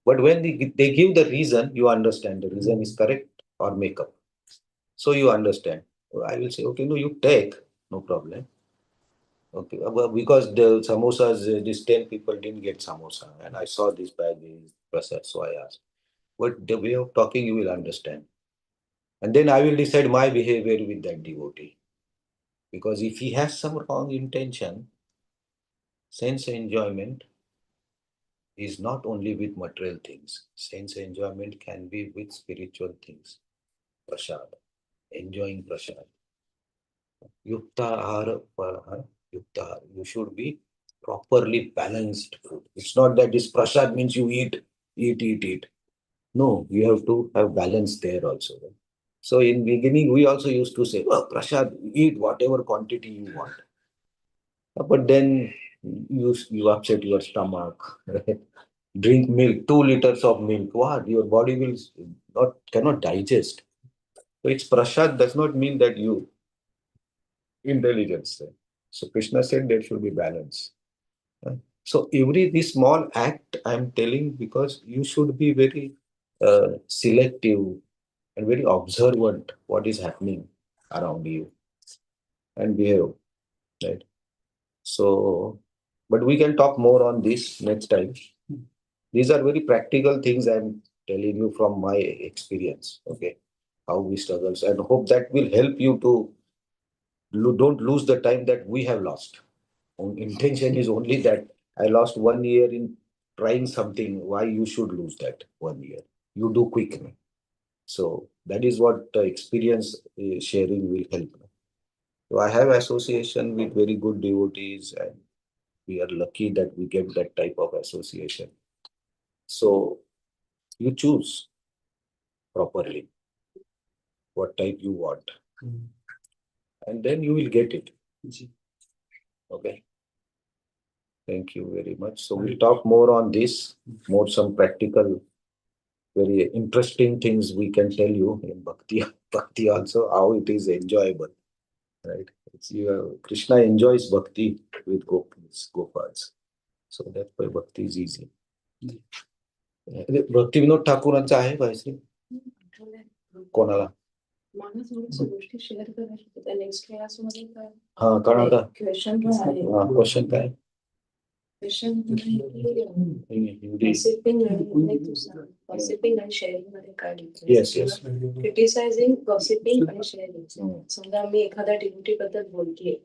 But when they give the reason, you understand the reason is correct or make up. So you understand. I will say, okay, no, you take, no problem. Okay, because the samosas, these 10 people didn't get samosa, and I saw this bag is processed, so I asked. But the way of talking, you will understand. And then I will decide my behavior with that devotee. Because if he has some wrong intention, sense enjoyment is not only with material things. Sense enjoyment can be with spiritual things. Prasad, enjoying prasad. Yukta ahara parahar, yukta ahara. You should be properly balanced food. It's not that this prasad means you eat. No, you have to have balance there also. So in beginning, we also used to say, well, prasad, eat whatever quantity you want. But then you upset your stomach. Drink milk, 2 liters of milk. What? Your body will cannot digest. So it's prasad does not mean that you intelligence. So Krishna said there should be balance. So this small act I'm telling, because you should be very selective and very observant what is happening around you and behave, right? So, but we can talk more on this next time. These are very practical things I'm telling you from my experience, okay? How we struggle, and hope that will help you to don't lose the time that we have lost. Intention is only that I lost 1 year in trying something. Why you should lose that 1 year? You do quick. So that is what experience sharing will help. So I have association with very good devotees, and we are lucky that we get that type of association. So you choose properly what type you want, and then you will get it. Okay. Thank you very much. So we'll talk more on this, more some practical, very interesting things we can tell you in bhakti also, how it is enjoyable, right? Krishna enjoys bhakti with Gopals. So that's why bhakti is easy. भक्ती विनोद ठाकूरांचा आहे भाईश्री कोणाला मला थोड्याशा गोष्टी share करायच्या होत्या next क्लासमध्ये काय हा कारण आता क्वेश्चन आहे क्वेश्चन काय क्वेश्चन हिंदी गॉसिपिंग आणि शेअरिंग मध्ये काय येस येस क्रिटिसायझिंग गॉसिपिंग आणि शेअरिंग समजा मी एखाद्या डिव्हिटी बद्दल बोलतेय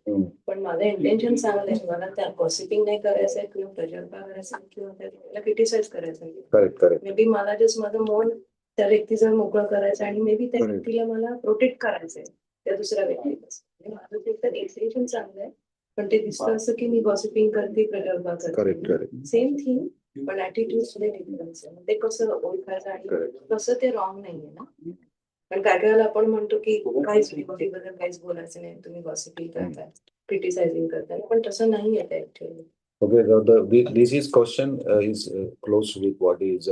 पण माझं इंटेन्शन चांगलं आहे मला त्या गॉसिपिंग नाही करायचंय किंवा प्रजल्पा करायचा किंवा त्याला क्रिटिसाइज करायचं करेक्ट करेक्ट मे बी मला जस्ट माझं मन त्या व्यक्तीचं मोकळं करायचं आणि मे बी त्या Correct. व्यक्तीला मला प्रोटेक्ट करायचंय त्या दुसऱ्या व्यक्तीपासून माझं ते तर इंटेन्शन चांगलं आहे पण ते दिसतं असं की मी गॉसिपिंग करते प्रजल्पा करेक्ट करते करेक्ट सेम थिंग पण ऍटिट्यूड मध्ये डिफरन्स आहे ते कसं ओळखायचं आणि Correct. कसं ते रॉंग नाहीये ना पण काय काय वेळेला आपण म्हणतो की काहीच बद्दल काहीच बोलायचं नाही तुम्ही गॉसिपिंग करताय क्रिटिसायझिंग करताय पण तसं नाही आहे actually Okay, this is question is close with what is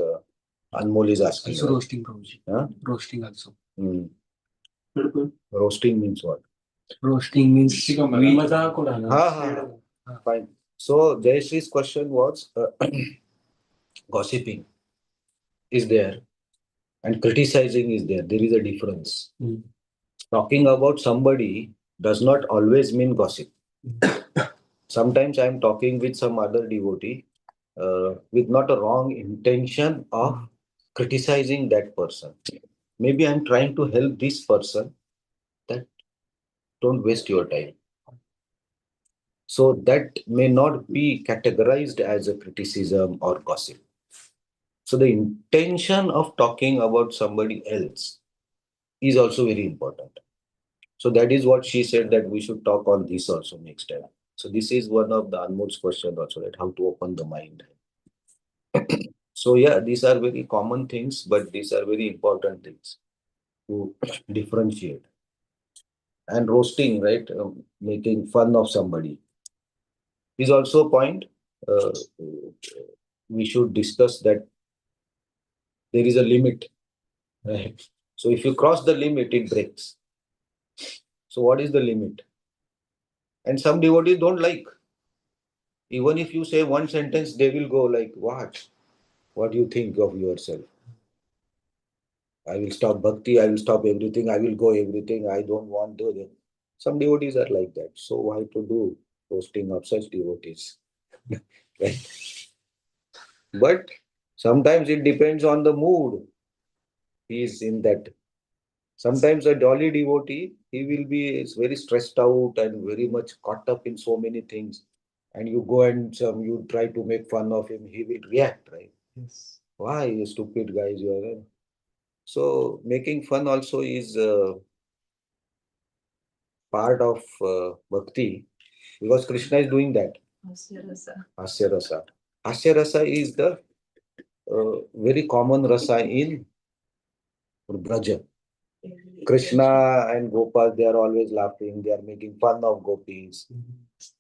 Anmol is asking. Also right? roasting, Prabhuji. Huh? Roasting also. Roasting means what? Roasting means Fine. So Jayashree's question was gossiping is there and criticizing is there. There is a difference. Talking about somebody does not always mean gossip. Sometimes I am talking with some other devotee with not a wrong intention of criticizing that person. Maybe I'm trying to help this person that don't waste your time. So that may not be categorized as a criticism or gossip. So the intention of talking about somebody else is also very important. So that is what she said that we should talk on this also next time. So this is one of the Anmol's question also, that how to open the mind. So yeah, these are very common things, but these are very important things to differentiate. And roasting, right? Making fun of somebody is also a point. We should discuss that there is a limit, right? So if you cross the limit, it breaks. So what is the limit? And some devotees don't like. Even if you say one sentence, they will go like, what? What do you think of yourself? I will stop bhakti, I will stop everything, I will go everything, I don't want to do. Some devotees are like that. So why to do roasting of such devotees? Right? But sometimes it depends on the mood. He is in that. Sometimes a jolly devotee, he will be very stressed out and very much caught up in so many things. And you go and you try to make fun of him, he will react, right? Yes. Why, you stupid guys, you are. So making fun also is part of bhakti, because Krishna is doing that. Hasya rasa. Hasya rasa is the very common rasa in Braja. Krishna and Gopal, they are always laughing, they are making fun of gopis.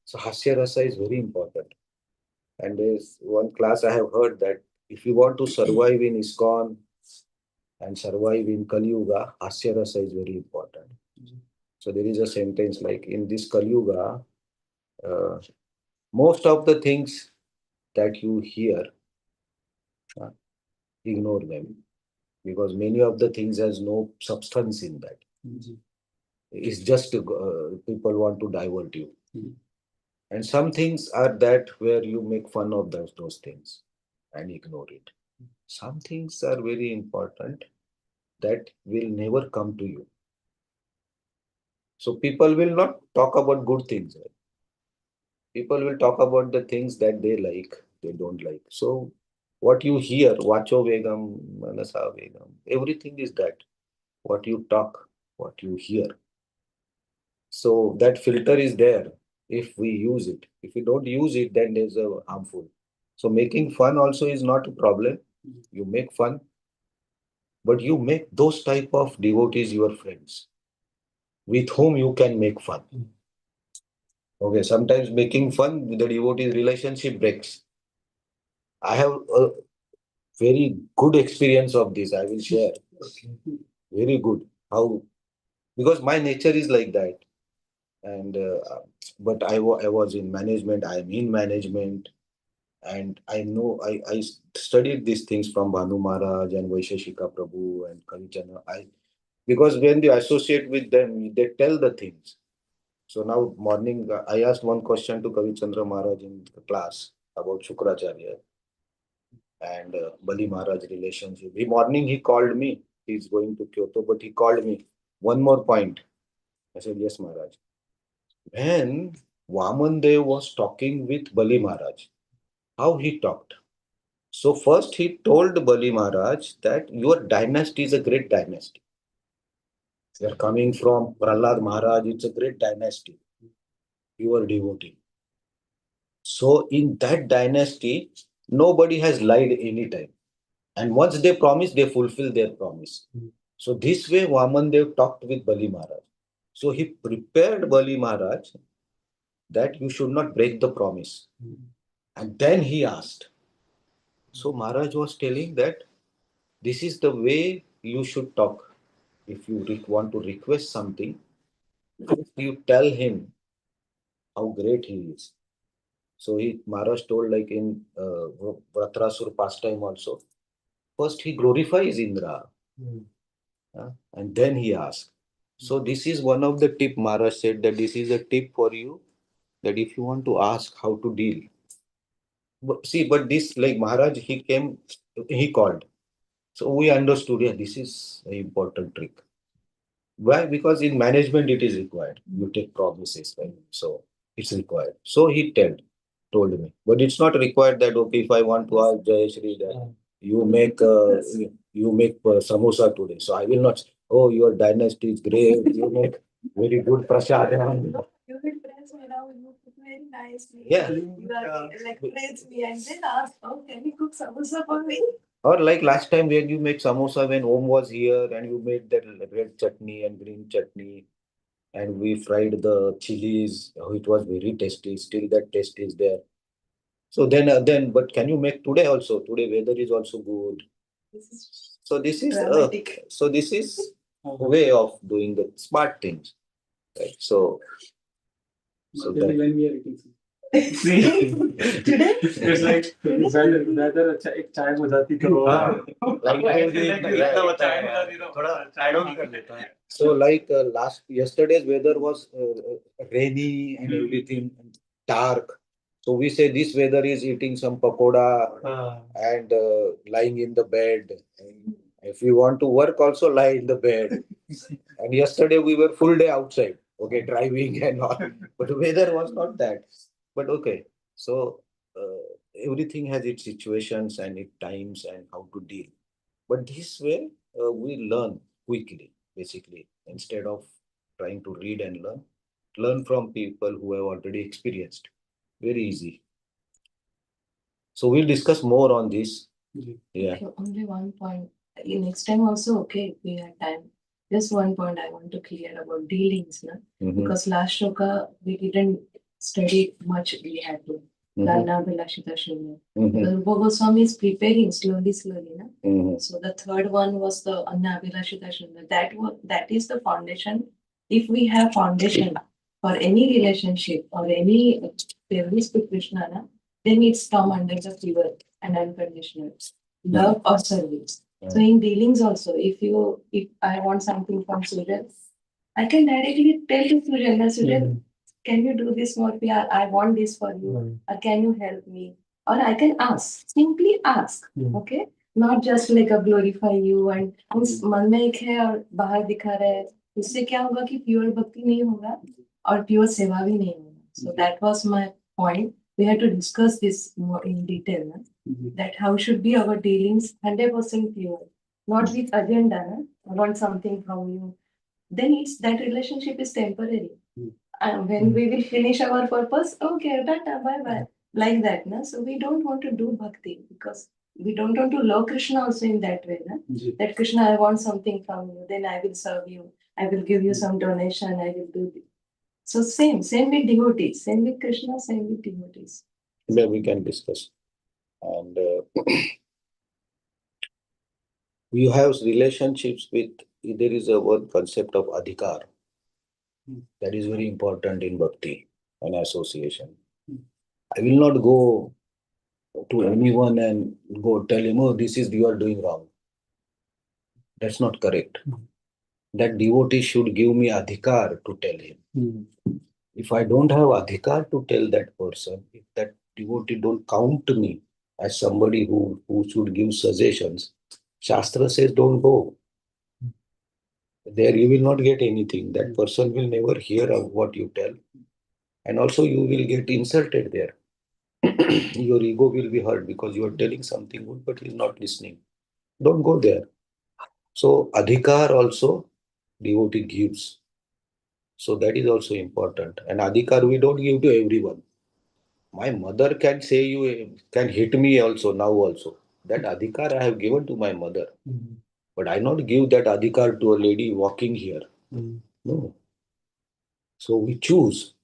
So Hasya rasa is very important. And there's one class I have heard that if you want to survive in ISKCON and survive in Kali Yuga, Hasya rasa is very important. So there is a sentence like, in this Kali Yuga, most of the things that you hear, ignore them, because many of the things has no substance in that. It's just people want to divert you. And some things are that where you make fun of those things and ignore it. Some things are very important that will never come to you. So people will not talk about good things. Right? People will talk about the things that they like, they don't like. So what you hear, Vacho Vegam, Manasa Vegam, everything is that. What you talk, what you hear. So that filter is there if we use it. If we don't use it, then there's a harmful. So making fun also is not a problem. You make fun, but you make those type of devotees your friends with whom you can make fun. Okay, sometimes making fun with the devotee's relationship breaks. I have a very good experience of this. I will share. Very good. How? Because my nature is like that. And but I was in management. I am in management, and I know I studied these things from Bhanu Maharaj and Vaisheshika Prabhu and Kalichana. Because when they associate with them, they tell the things. So now morning, I asked one question to Kavi Chandra Maharaj in the class about Shukracharya and Bali Maharaj relationship. In morning, he called me. He's going to Kyoto, but he called me. One more point. I said, yes, Maharaj. When Vaman Dev was talking with Bali Maharaj, how he talked. So first he told Bali Maharaj that your dynasty is a great dynasty. You are coming from Prahlad Maharaj, it's a great dynasty. You are devotee. So in that dynasty, nobody has lied any time. And once they promise, they fulfill their promise. So this way, Vaman Dev talked with Bali Maharaj. So he prepared Bali Maharaj that you should not break the promise. And then he asked. So Maharaj was telling that this is the way you should talk. If you want to request something, you tell him how great he is. So Maharaj told like in Vratrasur pastime also. First he glorifies Indra. And then he asked. So this is one of the tip Maharaj said that this is a tip for you that if you want to ask how to deal. But see, but this like Maharaj, he called. So we understood, yeah, this is an important trick. Why? Because in management it is required. You take promises, right? So it's required. So he told me. But it's not required that okay, if I want to ask Jayashree that you make samosa today. So I will not say, oh, your dynasty is great, you make very good prasadam. You will praise me now, you cook very nicely. Yeah. You are like praise me and then ask, oh, can you cook samosa for me? Or like last time when you make samosa when Om was here and you made that red chutney and green chutney and we fried the chilies. Oh, it was very tasty. Still that taste is there. So but can you make today also? Today weather is also good. This is So this is dramatic. a way of doing the smart things, right? So When we are eating. Today? It's like weather अच्छा एक चाय हो जाती तो So like yesterday's weather was rainy and everything dark. So we say this weather is eating some pakoda and lying in the bed. And if you want to work, also lie in the bed. And yesterday we were full day outside, okay, driving and all. But the weather was not that. But okay, so everything has its situations and its times and how to deal. But this way we learn quickly, basically, instead of trying to read and learn from people who have already experienced. Very easy. So we'll discuss more on this. Yeah. Okay, only one point. Next time also, okay, we have time. Just one point I want to clear about dealings, na? Mhm. Because last Shoka we didn't study much. We had to. Mhm. Lalna Bilashita Shunya. Mhm. The Rupa Goswami is preparing slowly. Na? Mhm. So the third one was the Anna Bilashita Shunya. That is the foundation. If we have foundation for any relationship or any service to Krishna, na, then it's come under the pure and unconditional love or service. So in dealings also, if I want something from Surya, I can directly tell to Surya, na, Surya, can you do this for me? I want this for you. Or can you help me? Or I can ask, simply ask. Okay? Not just like a glorify you and मन में एक है और बाहर दिखा रहा है. इससे क्या होगा कि प्योर भक्ति नहीं होगा और प्योर सेवा भी नहीं होगा. So that was my point. We had to discuss this more in detail. Na? That how should be our dealings 100% pure, not with agenda. Na? I want something from you. Then it's that relationship is temporary. And when we will finish our purpose, okay, tata, bye bye. Like that. Na? So we don't want to do bhakti because we don't want to love Krishna also in that way. Na? That Krishna, I want something from you, then I will serve you. I will give you some donation. I will do this. So same with devotees, same with Krishna, same with devotees. Yeah, we can discuss. And you have relationships with, there is a one concept of adhikar. That is very important in bhakti and association. I will not go to anyone and go tell him, oh, this is you are doing wrong. That's not correct. that devotee should give me adhikar to tell him. If I don't have adhikar to tell that person, if that devotee don't count me as somebody who should give suggestions, Shastra says don't go. There you will not get anything. That person will never hear of what you tell. And also you will get insulted there. Your ego will be hurt because you are telling something good, but he's not listening. Don't go there. So adhikar also devotee gives. So that is also important. And adhikar we don't give to everyone. My mother can say you can hit me also now also. That adhikar I have given to my mother. But I not give that adhikar to a lady walking here. No. So we choose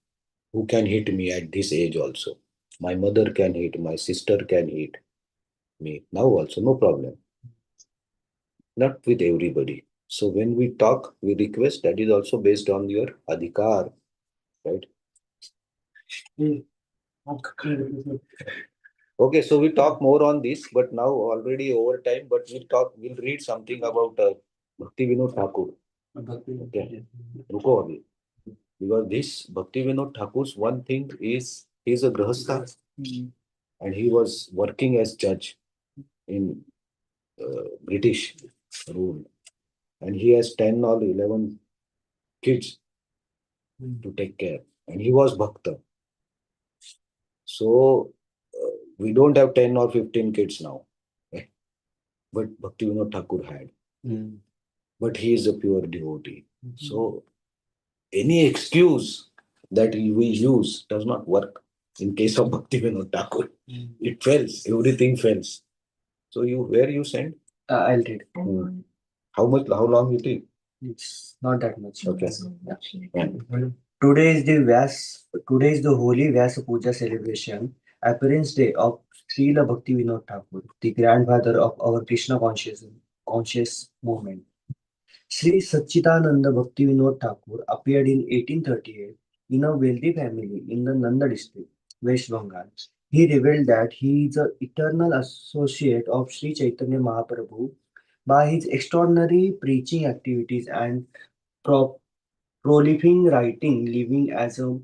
who can hit me at this age also. My mother can hit, my sister can hit me now also, no problem. Not with everybody. So when we talk, we request, that is also based on your adhikar, right? Okay, so we talk more on this, but now already over time, but we'll read something about Bhakti Vinod Thakur. Okay. Ruko abhi. Because this Bhakti Vinod Thakur's one thing is, he's a grahastha and he was working as judge in British rule. And he has 10 or 11 kids to take care. And he was Bhakta. So we don't have 10 or 15 kids now. But Bhakti Vinod Thakur had. But he is a pure devotee. So any excuse that we use does not work in case of Bhakti Vinod Thakur. It fails. Everything fails. So where you send? I'll read. How long it is? It's not that much. Okay. Yeah. Today is the holy Vyasa Puja celebration, appearance day of Srila Bhakti Vinod Thakur, the grandfather of our Krishna conscious movement. Sri Satchitananda Bhakti Vinod Thakur appeared in 1838 in a wealthy family in the Nanda district, West Bengal. He revealed that he is an eternal associate of Sri Chaitanya Mahaprabhu by his extraordinary preaching activities and pro- prolific writing, living as a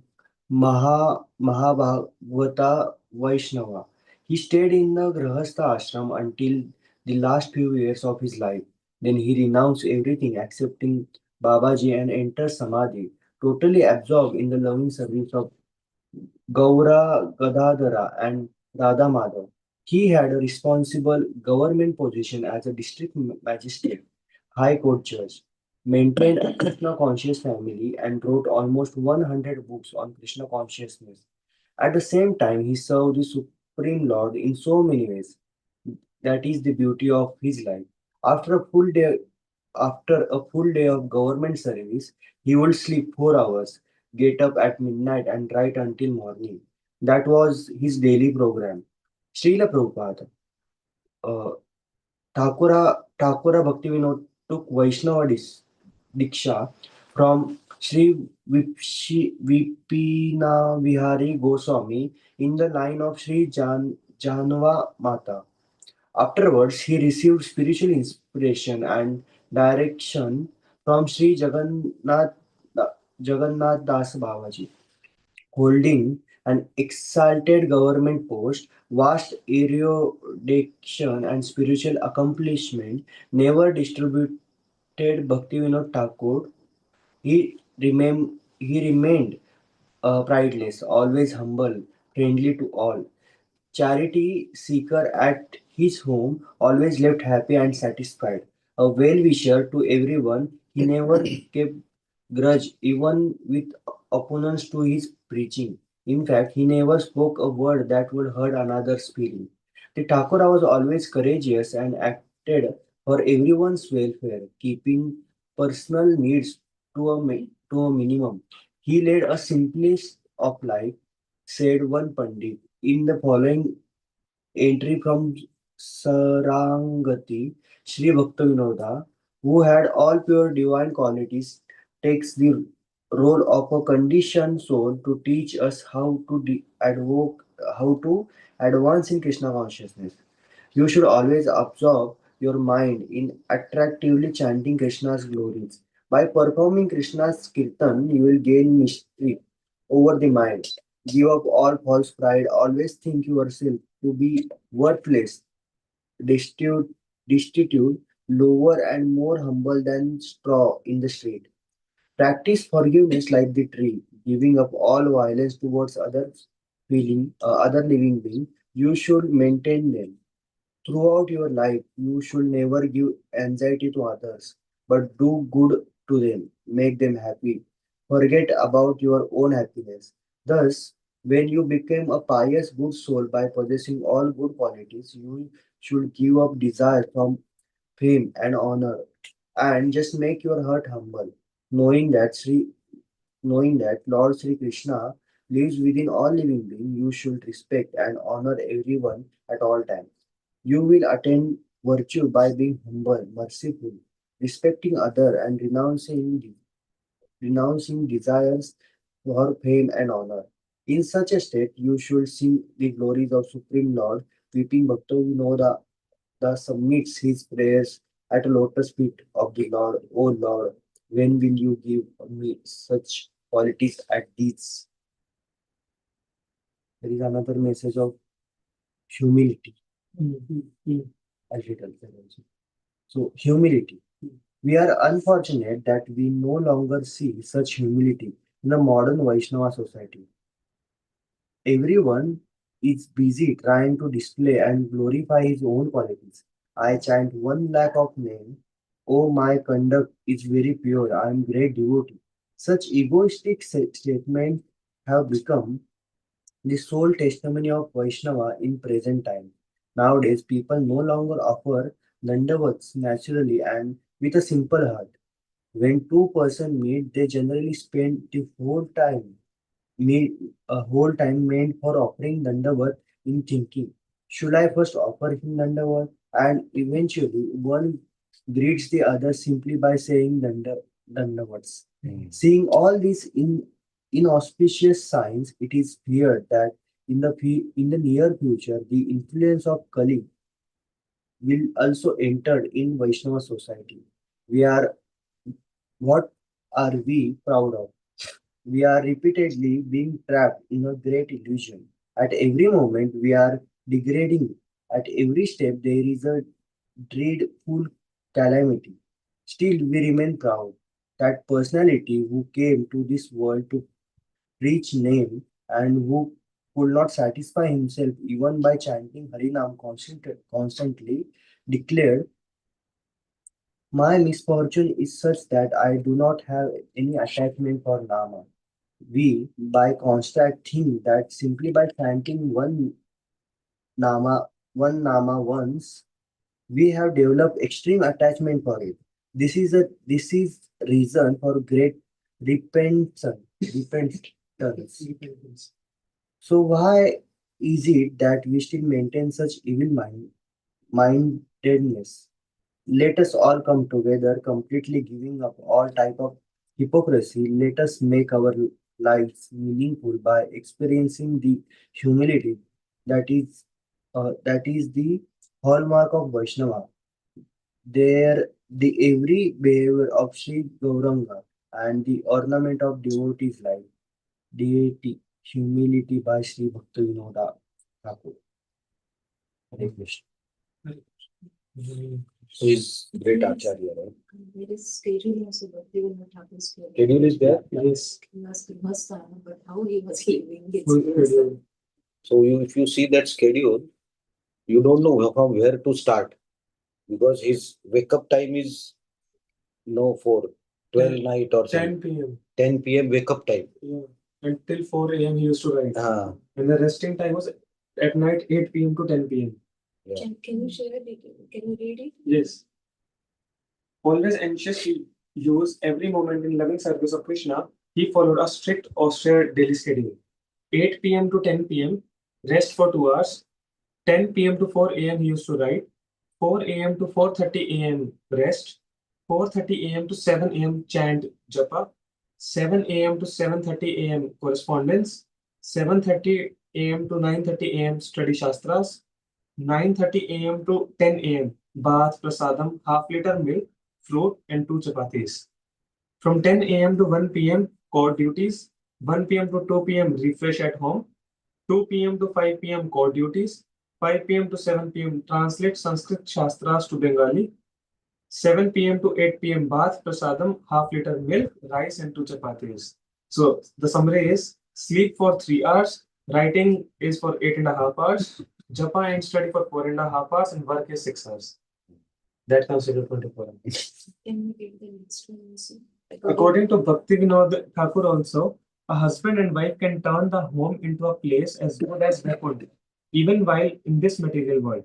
Mahabhagavata Vaishnava. He stayed in the Grahastha ashram until the last few years of his life. Then he renounced everything, accepting Babaji and entered Samadhi, totally absorbed in the loving service of Gaura Gadadhara and Radha Madhav. He had a responsible government position as a district magistrate, high court judge, maintained a Krishna conscious family, and wrote almost 100 books on Krishna consciousness. At the same time, he served the Supreme Lord in so many ways. That is the beauty of his life. After a full day, after a full day of government service, he would sleep 4 hours, get up at midnight, and write until morning. That was his daily program. Srila Prabhupada, uh, Thakura Bhaktivinoda took Vaishnava Diksha from Sri Vipina Vihari Goswami in the line of Sri Janva Mata. Afterwards, he received spiritual inspiration and direction from Sri Jagannath Das Babaji. Holding an exalted government post, vast erudition and spiritual accomplishment never distributed Bhaktivinoda Thakur. He remained prideless, always humble, friendly to all. Charity seeker at his home, always left happy and satisfied. A well-wisher to everyone, he never kept grudge even with opponents to his preaching. In fact, he never spoke a word that would hurt another's feeling. The Thakura was always courageous and acted for everyone's welfare, keeping personal needs to a minimum. He led a simplest of life, said one Pandit. In the following entry from Sarangati, Sri Bhaktivinoda, who had all pure divine qualities, takes the role of a conditioned soul to teach us how to advance in Krishna consciousness. You should always absorb your mind in attractively chanting Krishna's glories. By performing Krishna's kirtan, you will gain mystery over the mind. Give up all false pride. Always think yourself to be worthless, destitute, destitute, lower and more humble than straw in the street. Practice forgiveness like the tree, giving up all violence towards other living being. You should maintain them. Throughout your life, you should never give anxiety to others, but do good to them, make them happy. Forget about your own happiness. Thus, when you become a pious good soul by possessing all good qualities, you should give up desire from fame and honor and just make your heart humble, knowing that knowing that Lord Sri Krishna lives within all living beings. You should respect and honor everyone at all times. You will attain virtue by being humble, merciful, respecting other, and renouncing desires for fame and honor. In such a state, you should sing the glories of Supreme Lord, weeping Bhakta Vinoda, the submits his prayers at a lotus feet of the Lord. O Lord, when will you give me such qualities at these? There is another message of humility. I'll read that also. So, humility. We are unfortunate that we no longer see such humility in the modern Vaishnava society. Everyone is busy trying to display and glorify his own qualities. I chant 1 lakh of name. Oh, my conduct is very pure. I am great devotee. Such egoistic statements have become the sole testimony of Vaishnava in present time. Nowadays, people no longer offer dandavats naturally and with a simple heart. When two persons meet, they generally spend the meet, whole time meant for offering dandavat in thinking, should I first offer him dandavat? And eventually, one greets the other simply by saying dandavats. Seeing all these inauspicious signs, it is feared that in the near future, the influence of Kali will also enter in Vaishnava society. We are what are we proud of? We are repeatedly being trapped in a great illusion. At every moment, we are degrading. At every step, there is a dreadful calamity. Still, we remain proud. That personality who came to this world to preach name and who could not satisfy himself even by chanting Harinam constantly declared, my misfortune is such that I do not have any attachment for Nama. We, by contrast, think that simply by chanting nama, one Nama once, we have developed extreme attachment for it. This is reason for great repentance. Repentance. So why is it that we still maintain such mindedness? Let us all come together, completely giving up all type of hypocrisy. Let us make our lives meaningful by experiencing the humility that is the hallmark of Vaishnava. The every behavior of Sri Gauranga and the ornament of devotee's life, deity, humility by Sri Bhaktivinoda Thakur. Hare Krishna. So he's great Acharya, right? There is schedule also, but they will not have this schedule. Schedule is there. Yes. He was Vivasthana, but how he was living, it's Full schedule. So if you see that schedule, you don't know from where to start because his wake up time is for 12 night or 10 p.m. 10 p.m. wake up time. Yeah. Until 4 a.m. he used to write. And the resting time was at night 8 p.m. to 10 p.m. Can you share it? Can you read it? Yes. Always anxious to use every moment in loving service of Krishna, he followed a strict austere daily schedule. 8 p.m. to 10 p.m. rest for 2 hours. 10 p.m. to 4 a.m. he used to write. 4 a.m. to 4:30 a.m. rest. 4:30 a.m. to 7 a.m. chant japa. 7 a.m. to 7:30 a.m. correspondence. 7:30 a.m. to 9:30 a.m. study shastras. 9:30 a.m. to 10 a.m. bath prasadam, half liter milk, fruit, and 2 chapatis. From 10 a.m. to 1 p.m. court duties, 1 p.m. to 2 p.m. refresh at home, 2 p.m. to 5 p.m. court duties, 5 p.m. to 7 p.m. translate Sanskrit Shastras to Bengali, 7 p.m. to 8 p.m. bath prasadam, half liter milk, rice and 2 chapatis. So the summary is sleep for 3 hours, writing is for 8.5 hours, japa and study for 4.5 hours, and work is 6 hours. That considered 24 hours. Can we get the next one also? According to Bhakti Vinod Thakur also, a husband and wife can turn the home into a place as good as Vaikuntha, even while in this material world.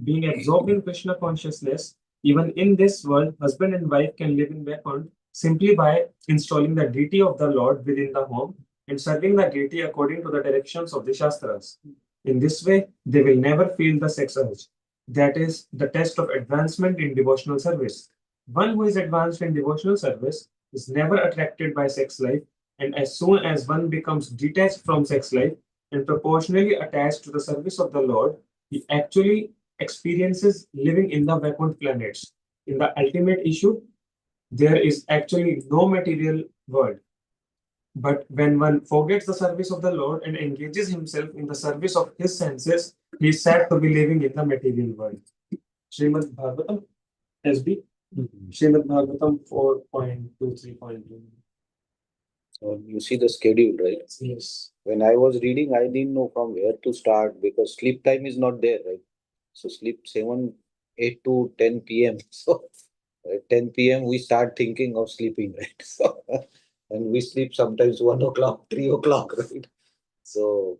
Being absorbed in Krishna consciousness, even in this world, husband and wife can live in Vaikuntha simply by installing the deity of the Lord within the home and serving the deity according to the directions of the Shastras. In this way, they will never feel the sex urge. That is the test of advancement in devotional service. One who is advanced in devotional service is never attracted by sex life, and as soon as one becomes detached from sex life and proportionally attached to the service of the Lord, he actually experiences living in the Vaikuntha planets. In the ultimate issue, there is actually no material world. But when one forgets the service of the Lord and engages himself in the service of his senses, he is said to be living in the material world. Srimad Bhagavatam, SB, Srimad Bhagavatam 4.23.2. So you see the schedule, right? Yes. When I was reading, I didn't know from where to start because sleep time is not there, right? So sleep 8 to 10 p.m. So at 10 p.m. we start thinking of sleeping, right? So, and we sleep sometimes 1 o'clock, 3 o'clock, right? So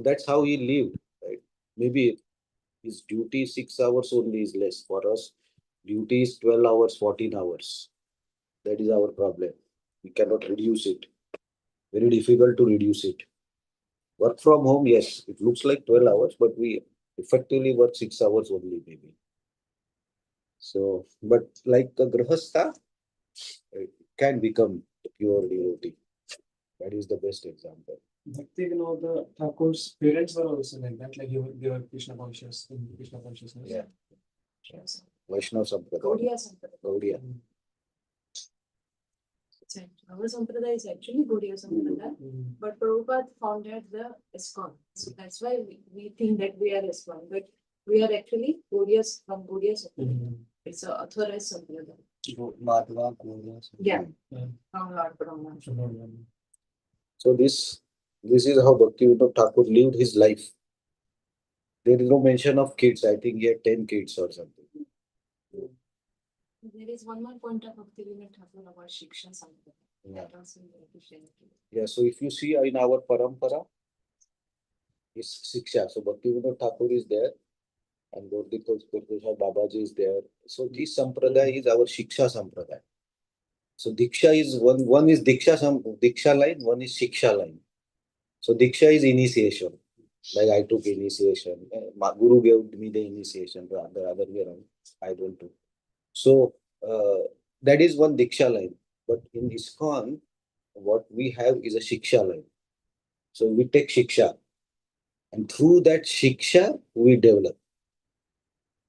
that's how he lived, right? Maybe his duty 6 hours only is less. For us, duty is 12 hours, 14 hours. That is our problem. We cannot reduce it. Very difficult to reduce it. Work from home, yes, it looks like 12 hours, but we effectively work 6 hours only, maybe. So, but like a grahastha, it can become a pure devotee. That is the best example. Bhakti Vinod Thakur's parents were also like that, like they were Krishna conscious, in Krishna consciousness. Yeah. Vaishnava Sampradaya. Gaudiya Sampradaya. Gaudiya. Our Sampradaya is actually Gaudiya Sampradaya, but Prabhupada founded the ISKCON. So that's why we think that we are ISKCON, but we are actually Gaudiyas from Gaudiya Sampradaya. It's an authorized Sampradaya. Madhva, Gaudiya. Yeah. From Lord Brahma. So this is how Bhaktivinoda Thakur lived his life. There is no mention of kids. I think he had 10 kids or something. There is one more point of Bhaktivinoda Thakur about Shiksha Sampradaya. Yeah. That also we have to share it. Yeah, so if you see in our parampara, is Shiksha. So Bhaktivinoda Thakur is there, and Gaudika Babaji is there. So this sampradaya is our Shiksha sampradaya. So Diksha is one is Diksha line, one is Shiksha line. So Diksha is initiation. Like I took initiation. My Guru gave me the initiation, the other way around. I don't do. So that is one Diksha line. But in ISKCON, what we have is a Shiksha line. So we take Shiksha. And through that Shiksha, we develop.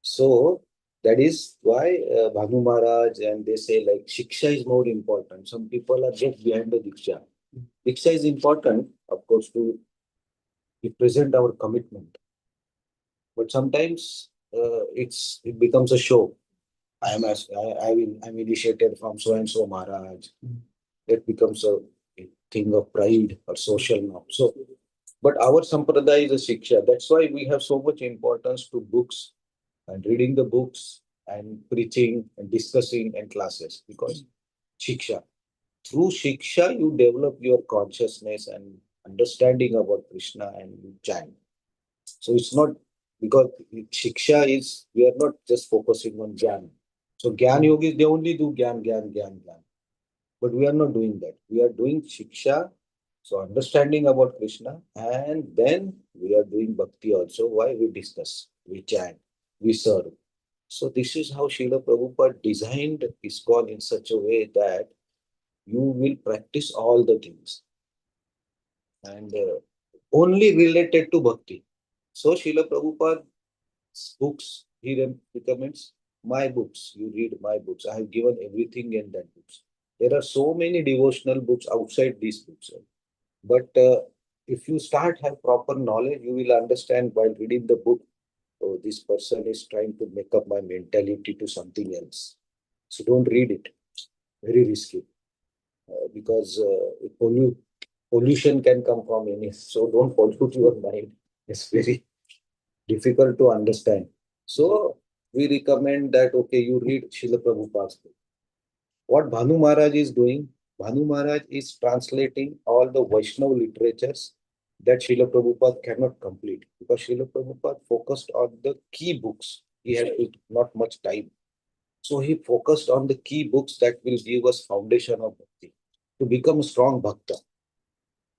So that is why Bhanu Maharaj and they say like Shiksha is more important. Some people are just behind the Diksha. Diksha is important, of course, to represent our commitment. But sometimes it becomes a show. I'm initiated from so and so Maharaj. It becomes a thing of pride or social norm. So, but our sampradaya is a Shiksha. That's why we have so much importance to books and reading the books and preaching and discussing and classes, because Shiksha. Through Shiksha, you develop your consciousness and understanding about Krishna and you chant. So it's not because Shiksha is, we are not just focusing on Gyan. So Gyan yogis, they only do Gyan. But we are not doing that. We are doing Shiksha, so understanding about Krishna, and then we are doing Bhakti also. Why? We discuss, we chant, we serve. So this is how Srila Prabhupada designed ISKCON in such a way that you will practice all the things and only related to Bhakti. So Srila Prabhupada's books, he recommends my books. You read my books. I have given everything in that books. There are so many devotional books outside these books. But if you start have proper knowledge, you will understand while reading the book, oh, this person is trying to make up my mentality to something else. So don't read it. Very risky. Because pollution can come from any. So don't pollute your mind. It's very difficult to understand. So we recommend that, okay, you read Srila Prabhupada's book. What Bhanu Maharaj is doing, Bhanu Maharaj is translating all the Vaishnava literatures that Srila Prabhupada cannot complete because Srila Prabhupada focused on the key books. He had not much time. So he focused on the key books that will give us foundation of bhakti to become a strong bhakta.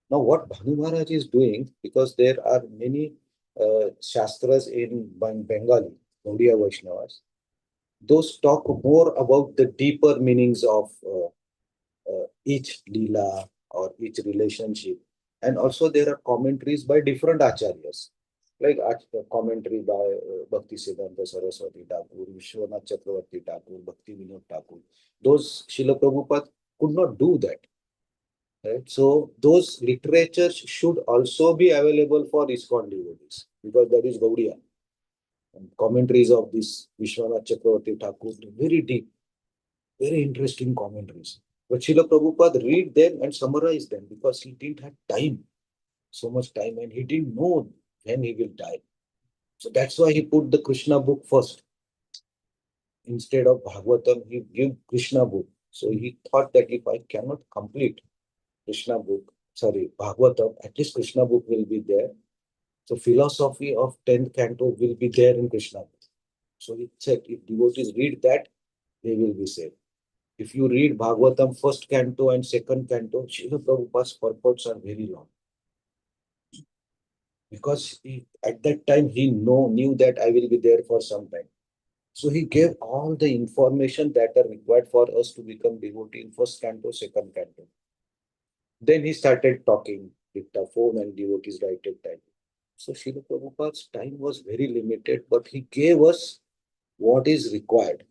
Now, what Bhanu Maharaj is doing, because there are many shastras in Bengali, Gaudiya Vaishnavas, those talk more about the deeper meanings of each lila or each relationship. And also there are commentaries by different acharyas, like commentary by Bhakti Siddhanta Saraswati Thakur, Vishwanath Chakravarti Thakur, Bhakti Vinod Thakur. Those Srila Prabhupada could not do that. Right? So those literatures should also be available for ISKCON devotees because that is Gaudiya. And commentaries of this Vishwanath Chakravarti Thakur, very deep, very interesting commentaries. But Srila Prabhupada read them and summarize them because he didn't have time, so much time, and he didn't know when he will die. So that's why he put the Krishna book first. Instead of Bhagavatam, he gave Krishna book. So he thought that if I cannot complete Krishna book, sorry, Bhagavatam, at least Krishna book will be there. So philosophy of 10th canto will be there in Krishna book. So he said, if devotees read that, they will be saved. If you read Bhagavatam first canto and second canto, Srila Prabhupada's purports are very long. Because at that time he knew that I will be there for some time. So he gave all the information that are required for us to become devotee in first canto, second canto. Then he started talking, dictaphone and devotees write it time. So Srila Prabhupada's time was very limited, but he gave us what is required.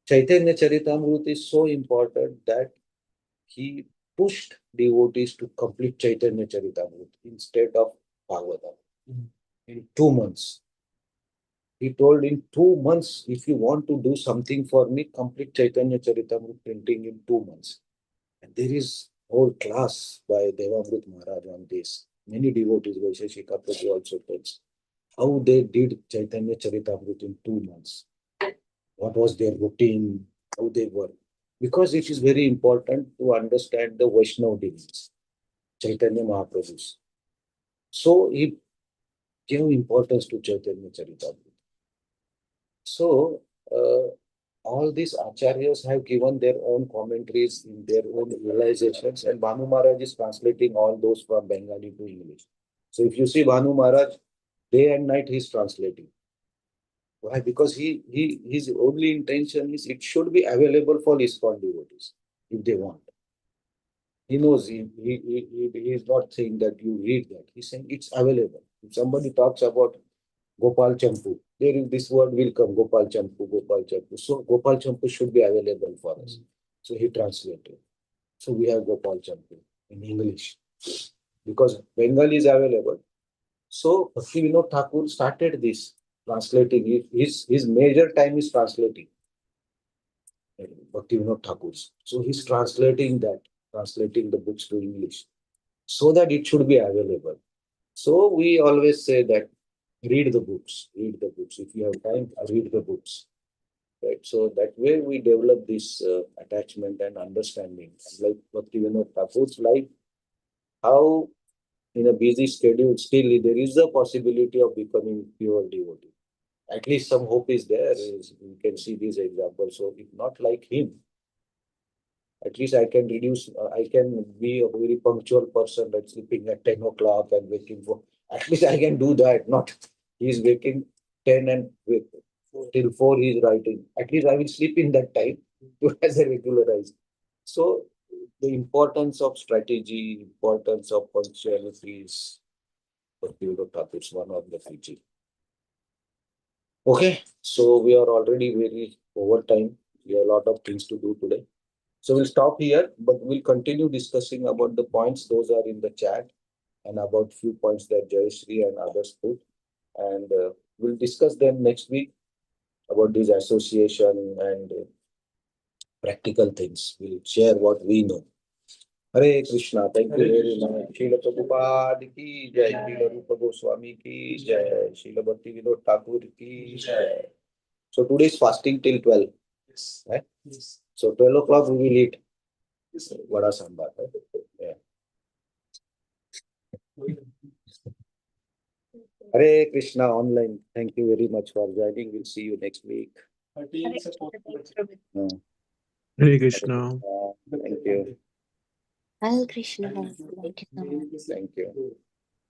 Chaitanya Charitamrita is so important that he pushed devotees to complete Chaitanya Charitamrita instead of Bhagavatam in 2 months. He told in 2 months, if you want to do something for me, complete Chaitanya Charitamrita printing in 2 months. And there is whole class by Devamrit Maharaj on this. Many devotees, Vaisheshika Prabhu also tells how they did Chaitanya Charitamrita in 2 months. What was their routine, how they were. Because it is very important to understand the Vaishnava devotees, Chaitanya Mahaprabhu's. So he gave importance to Chaitanya Charitamrita. So all these acharyas have given their own commentaries in their own realizations, and Bhanu Maharaj is translating all those from Bengali to English. So if you see Bhanu Maharaj, day and night he is translating. Why? Because his only intention is it should be available for ISKCON devotees if they want. He knows he is not saying that you read that. He's saying it's available. If somebody talks about Gopal Champu, there is this word will come, Gopal Champu, Gopal Champu. So Gopal Champu should be available for us. So he translated. So we have Gopal Champu in English. Because Bengali is available. So Bhakti Vinod Thakur started this translating. His major time is translating. Bhakti Vinod Thakur's. So he's translating the books to English so that it should be available. So we always say that read the books. If you have time, read the books. Right. So that way we develop this attachment and understanding. And like Bhakti Vinod Thakur's life, how in a busy schedule, still there is a possibility of becoming pure devotee. At least some hope is there. You can see these examples. So if not like him, at least I can be a very punctual person that's sleeping at 10 o'clock and waking for, at least I can do that. Not he's waking 10 and till 4 he's writing. At least I will sleep in that time as a regularized. So the importance of strategy, importance of punctuality is one of the features. Okay, so we are already very over time. We have a lot of things to do today. So we'll stop here, but we'll continue discussing about the points. Those are in the chat and about few points that Jayashree and others put. And we'll discuss them next week about this association and practical things. We'll share what we know. Hare Krishna. Thank you very much. Srila Prabhupada ki jai. Srila Rupa Goswami ki jai. Srila Bhakti Vinod Thakur ki jai. So today is fasting till 12. Yes. Right? Yes. So 12 o'clock we will eat Yes. vada sambar. Right? Yeah. Hare Krishna online. Thank you very much for joining. We'll see you next week. 13 support. Uh, Hare Krishna. Thank you. Hare Krishna. Thank you so much. Thank you.